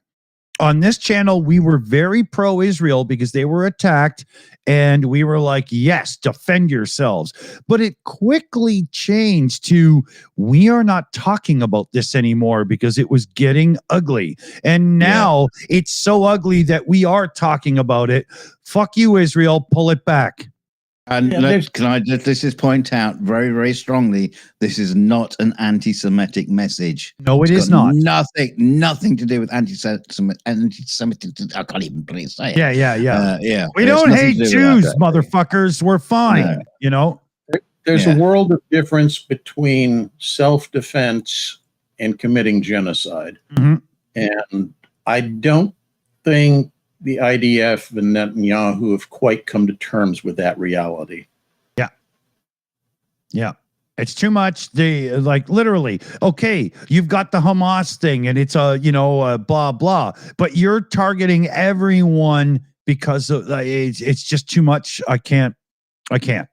on this channel, we were very pro-Israel because they were attacked and we were like, yes, defend yourselves. But it quickly changed to, we are not talking about this anymore because it was getting ugly. And now it's so ugly that we are talking about it. Fuck you, Israel, pull it back. And can I just point out very, very strongly, this is not an anti-Semitic message. No, it is not. Nothing to do with anti-Semitic. I can't even say it. Yeah. We don't hate Jews, motherfuckers. We're fine. No. There's a world of difference between self-defense and committing genocide. Mm-hmm. And I don't think the IDF and Netanyahu have quite come to terms with that reality. Yeah. It's too much. Literally, okay, you've got the Hamas thing and it's blah, blah, but you're targeting everyone because of it's just too much. I can't, I can't.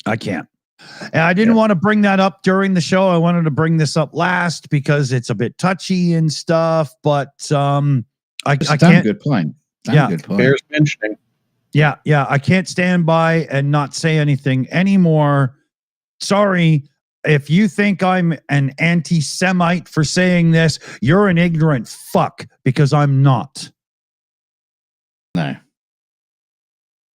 And I didn't want to bring that up during the show. I wanted to bring this up last because it's a bit touchy and stuff, but, I can't. Good point. Good point. Bears mentioning. Yeah. I can't stand by and not say anything anymore. Sorry. If you think I'm an anti-Semite for saying this, you're an ignorant fuck because I'm not. No.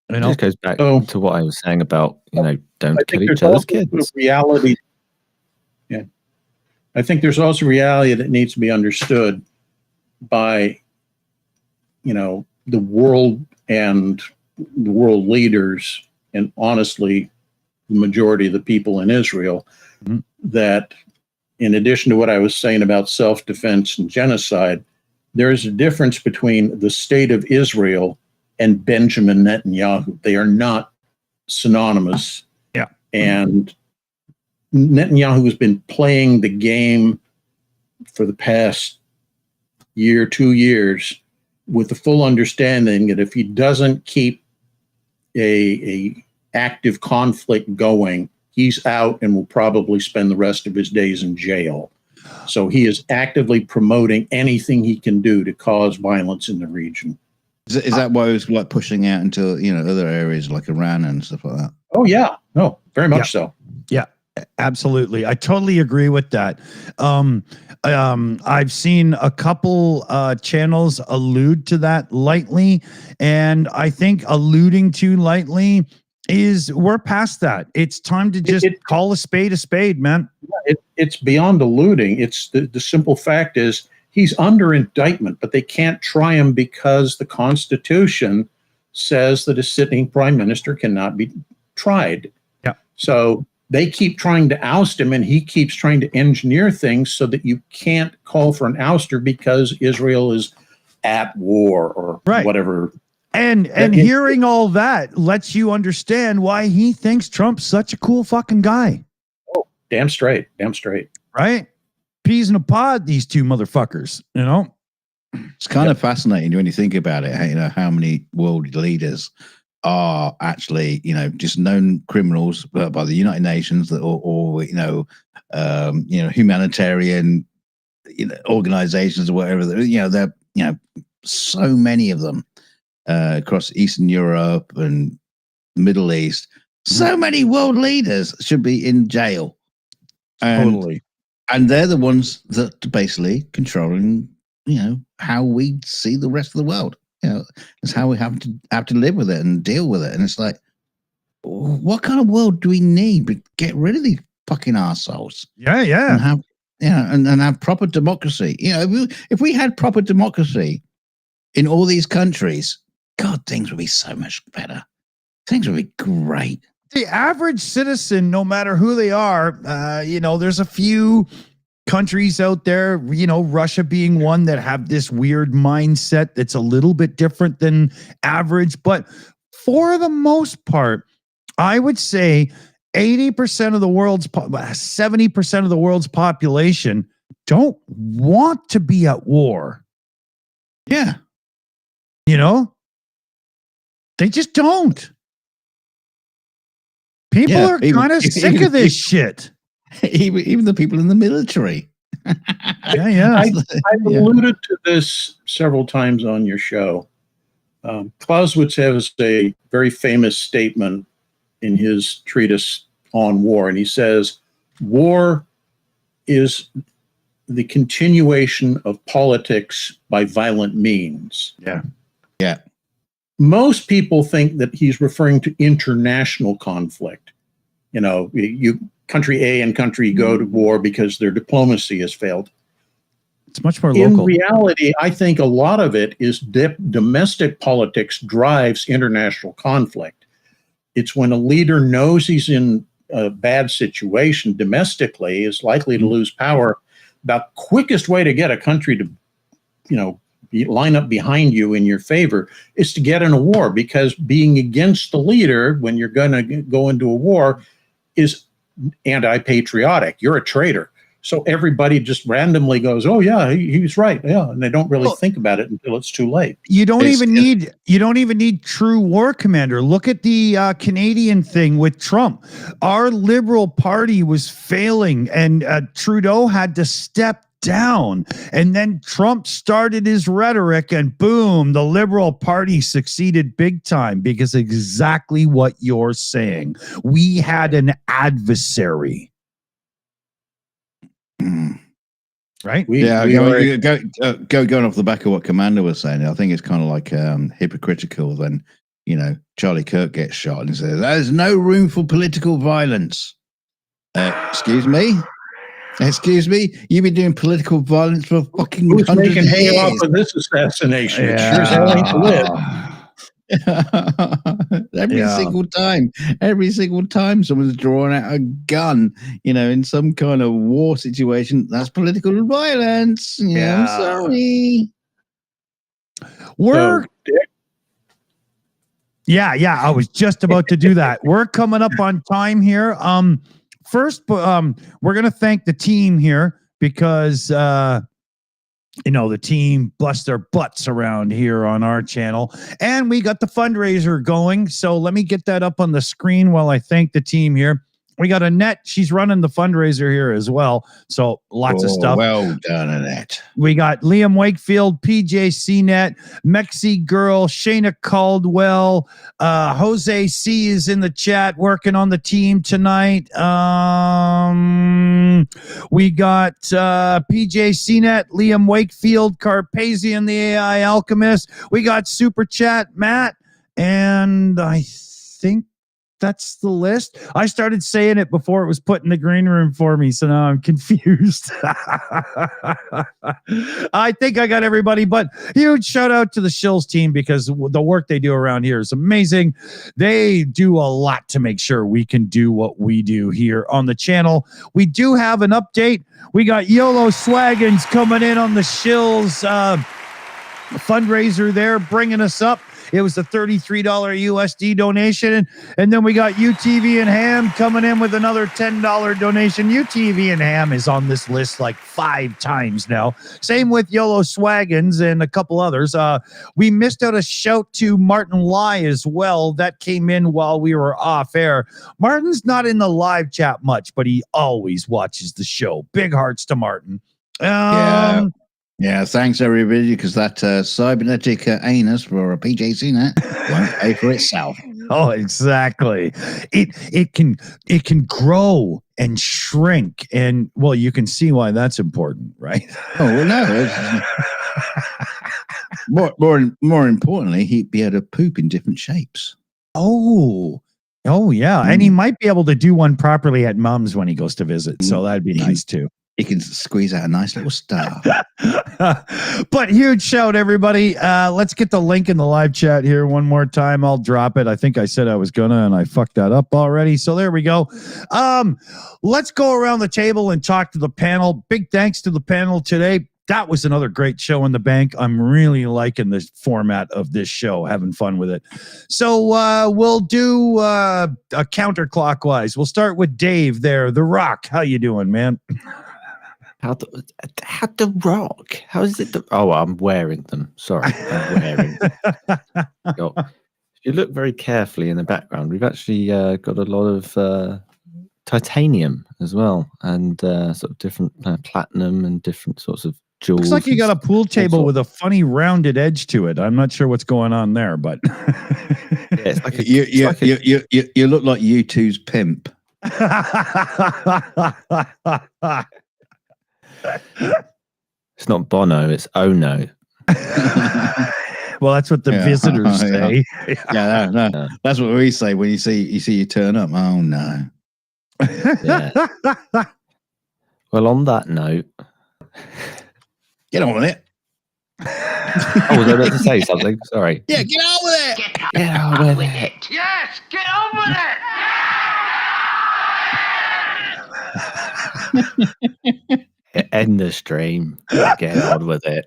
It just goes back to what I was saying about, don't kill each other's kids. Reality. Yeah. I think there's also reality that needs to be understood by the world and the world leaders, and honestly, the majority of the people in Israel, that in addition to what I was saying about self-defense and genocide, there is a difference between the state of Israel and Benjamin Netanyahu. They are not synonymous. Yeah. And Netanyahu has been playing the game for the past 2 years with the full understanding that if he doesn't keep a active conflict going, he's out and will probably spend the rest of his days in jail. So he is actively promoting anything he can do to cause violence in the region. Is that why he was like pushing out into other areas like Iran and stuff like that? Oh yeah, no, very much so. Yeah, absolutely. I totally agree with that. I've seen a couple channels allude to that lightly, and I think alluding to lightly is we're past that. It's time to just call a spade, man. It's beyond alluding. It's the simple fact is he's under indictment, but they can't try him because the Constitution says that a sitting prime minister cannot be tried. Yeah. So they keep trying to oust him, and he keeps trying to engineer things so that you can't call for an ouster because Israel is at war or whatever. And hearing all that lets you understand why he thinks Trump's such a cool fucking guy. Oh, damn straight. Right? Peas in a pod, these two motherfuckers, It's kind of fascinating when you think about it, how many world leaders are actually, just known criminals by the United Nations or humanitarian, organizations or whatever. They're, so many of them across Eastern Europe and the Middle East. So many world leaders should be in jail. Totally. And they're the ones that are basically controlling, how we see the rest of the world. It's how we have to live with it and deal with it. And it's like, what kind of world do we need to get rid of these fucking assholes? Yeah. And have, and have proper democracy. If we had proper democracy in all these countries, God, things would be so much better. Things would be great. The average citizen, no matter who they are, there's a few countries out there, Russia being one, that have this weird mindset that's a little bit different than average. But for the most part, I would say 80% of the world's, 70% of the world's population don't want to be at war. Yeah. They just don't. People are kind of sick of this shit. Even the people in the military. Yeah. I've alluded to this several times on your show. Clausewitz has a very famous statement in his treatise on war, and he says, war is the continuation of politics by violent means. Yeah. Most people think that he's referring to international conflict. Country A and country go to war because their diplomacy has failed. It's much more local. In reality, I think a lot of it is domestic politics drives international conflict. It's when a leader knows he's in a bad situation domestically, is likely to lose power. The quickest way to get a country to, line up behind you in your favor is to get in a war, because being against the leader when you're going to go into a war is anti-patriotic. You're a traitor. So everybody just randomly goes, oh yeah, he's right. Yeah. And they don't really think about it until it's too late. You don't even need true war commander. Look at the Canadian thing with Trump. Our Liberal Party was failing, and Trudeau had to step down, and then Trump started his rhetoric, and boom, the Liberal Party succeeded big time, because exactly what you're saying. We had an adversary. Right? Going off the back of what Commander was saying, I think it's kind of like hypocritical when, Charlie Kirk gets shot and says, there's no room for political violence. Excuse me? You've been doing political violence for fucking Who's making hay years. off of this assassination? Yeah. It sure as hell ain't the lid. Every single time someone's drawing out a gun, in some kind of war situation, that's political violence. I'm sorry. I was just about to do that. We're coming up on time here. First, we're going to thank the team here, because the team bust their butts around here on our channel. And we got the fundraiser going. So let me get that up on the screen while I thank the team here. We got Annette. She's running the fundraiser here as well. So lots of stuff. Well done, Annette. We got Liam Wakefield, PJ CNET, Mexi Girl, Shayna Caldwell, Jose C is in the chat working on the team tonight. We got PJ CNET, Liam Wakefield, Carpasian The AI Alchemist. We got Super Chat Matt, and I think that's the list. I started saying it before it was put in the green room for me, so now I'm confused. I think I got everybody, but huge shout out to the Shills team because the work they do around here is amazing. They do a lot to make sure we can do what we do here on the channel. We do have an update. We got YOLO Swaggins coming in on the Shills fundraiser there, bringing us up. It was a $33 USD donation. And then we got UTV and Ham coming in with another $10 donation. UTV and Ham is on this list like 5 times now. Same with YOLO Swaggins and a couple others. We missed out a shout to Martin Lai as well. That came in while we were off air. Martin's not in the live chat much, but he always watches the show. Big hearts to Martin. Yeah, thanks everybody, because that cybernetic anus for a PJC net won't pay for itself. Oh, exactly. It can grow and shrink, and well, you can see why that's important, right? Oh well, no. More importantly, he'd be able to poop in different shapes. Oh yeah, and he might be able to do one properly at Mom's when he goes to visit, so that'd be nice too. He can squeeze out a nice little star. But huge shout, everybody. Let's get the link in the live chat here one more time. I'll drop it. I think I said I was gonna, and I fucked that up already. So there we go. Let's go around the table and talk to the panel. Big thanks to the panel today. That was another great show in the bank. I'm really liking the format of this show, having fun with it. So we'll do a counterclockwise. We'll start with Dave there. The Rock. How you doing, man? How the Rock? How is it? I'm wearing them. Sorry, I'm wearing them. If you look very carefully in the background, we've actually got a lot of titanium as well, and sort of different platinum and different sorts of jewels. Looks like you got a pool table with a funny rounded edge to it. I'm not sure what's going on there, but yeah, it's like you look like U2's pimp. It's not Bono, it's Ono. Well, that's what the visitors say. No. That's what we say when you see you turn up. Oh no. Yeah. Well, on that note, get on with it. Oh, was I about to say something? Sorry. Yeah, get on with it. Get on with it. Yes, get on with it. End the stream. Get on with it.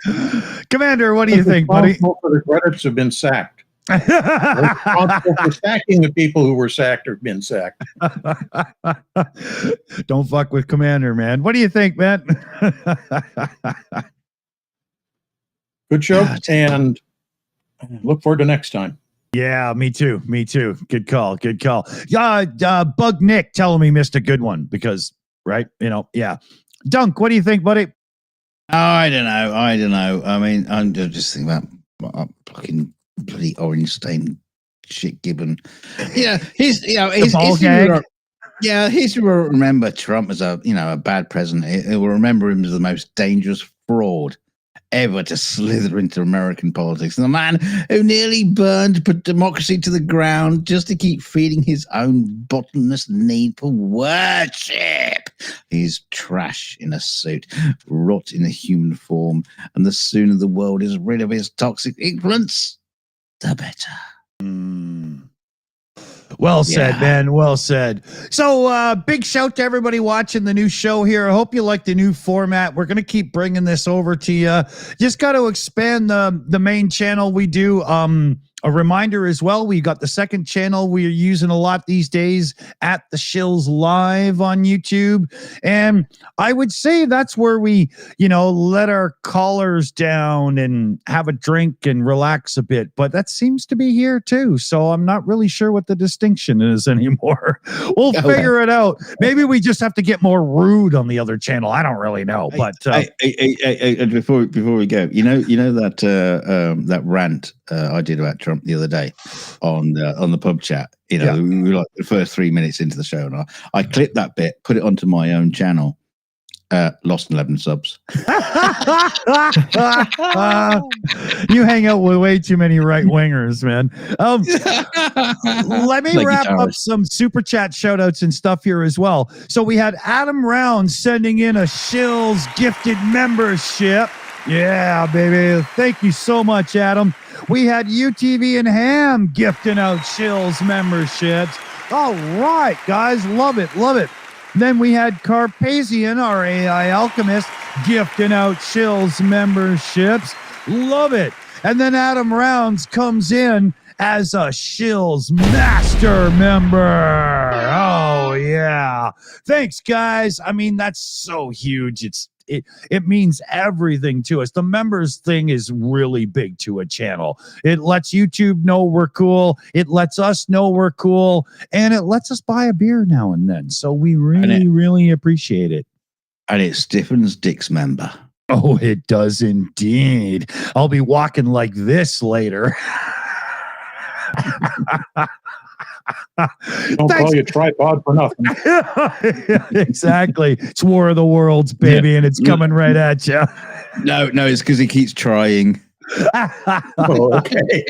Commander, what do you think, buddy? The credits have been sacked. Responsible for sacking the people who were sacked or been sacked. Don't fuck with Commander, man. What do you think, Matt? Good show, and look forward to next time. Yeah, me too. Good call. Bug Nick telling me missed a good one because, right? Yeah. Dunk, what do you think, buddy? Oh, I don't know. I mean, I'm just thinking about fucking bloody orange stained shit Gibbon. Yeah, history will remember Trump as a bad president. It will remember him as the most dangerous fraud ever to slither into American politics. And the man who nearly burned democracy to the ground just to keep feeding his own bottomless need for worship. He's trash in a suit, rot in a human form, and the sooner the world is rid of his toxic influence, the better. Well said, man. Well said. So big shout to everybody watching the new show here. I hope you like the new format. We're going to keep bringing this over to you. Just got to expand the main channel we do. A reminder as well, we got the second channel we're using a lot these days at the Shills Live on YouTube. And I would say that's where we, let our collars down and have a drink and relax a bit. But that seems to be here too. So I'm not really sure what the distinction is anymore. We'll figure it out. Maybe we just have to get more rude on the other channel. I don't really know. But before we go, you know that rant I did about Trump the other day on the pub chat. We were like the first 3 minutes into the show, and I clipped that bit, put it onto my own channel. Lost 11 subs. You hang out with way too many right wingers, man. Let me wrap up some super chat shout outs and stuff here as well. So we had Adam Round sending in a Shills gifted membership. Yeah, baby. Thank you so much, Adam. We had UTV and Ham gifting out Shills memberships. All right, guys. Love it. Love it. Then we had Carpasian, our AI Alchemist, gifting out Shills memberships. Love it. And then Adam Rounds comes in as a Shills Master member. Oh, yeah. Thanks, guys. I mean, that's so huge. It means everything to us. The members thing is really big to a channel. It lets YouTube know we're cool. It lets us know we're cool. And it lets us buy a beer now and then. So we really appreciate it. And it stiffens Dick's member. Oh, it does indeed. I'll be walking like this later. Don't call you a tripod for nothing. Exactly. It's War of the Worlds, baby, and it's coming right at you. No, it's because he keeps trying. Okay.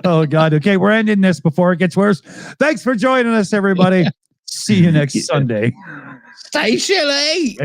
Oh, God. Okay, we're ending this before it gets worse. Thanks for joining us, everybody. See you next Sunday. Stay chilly.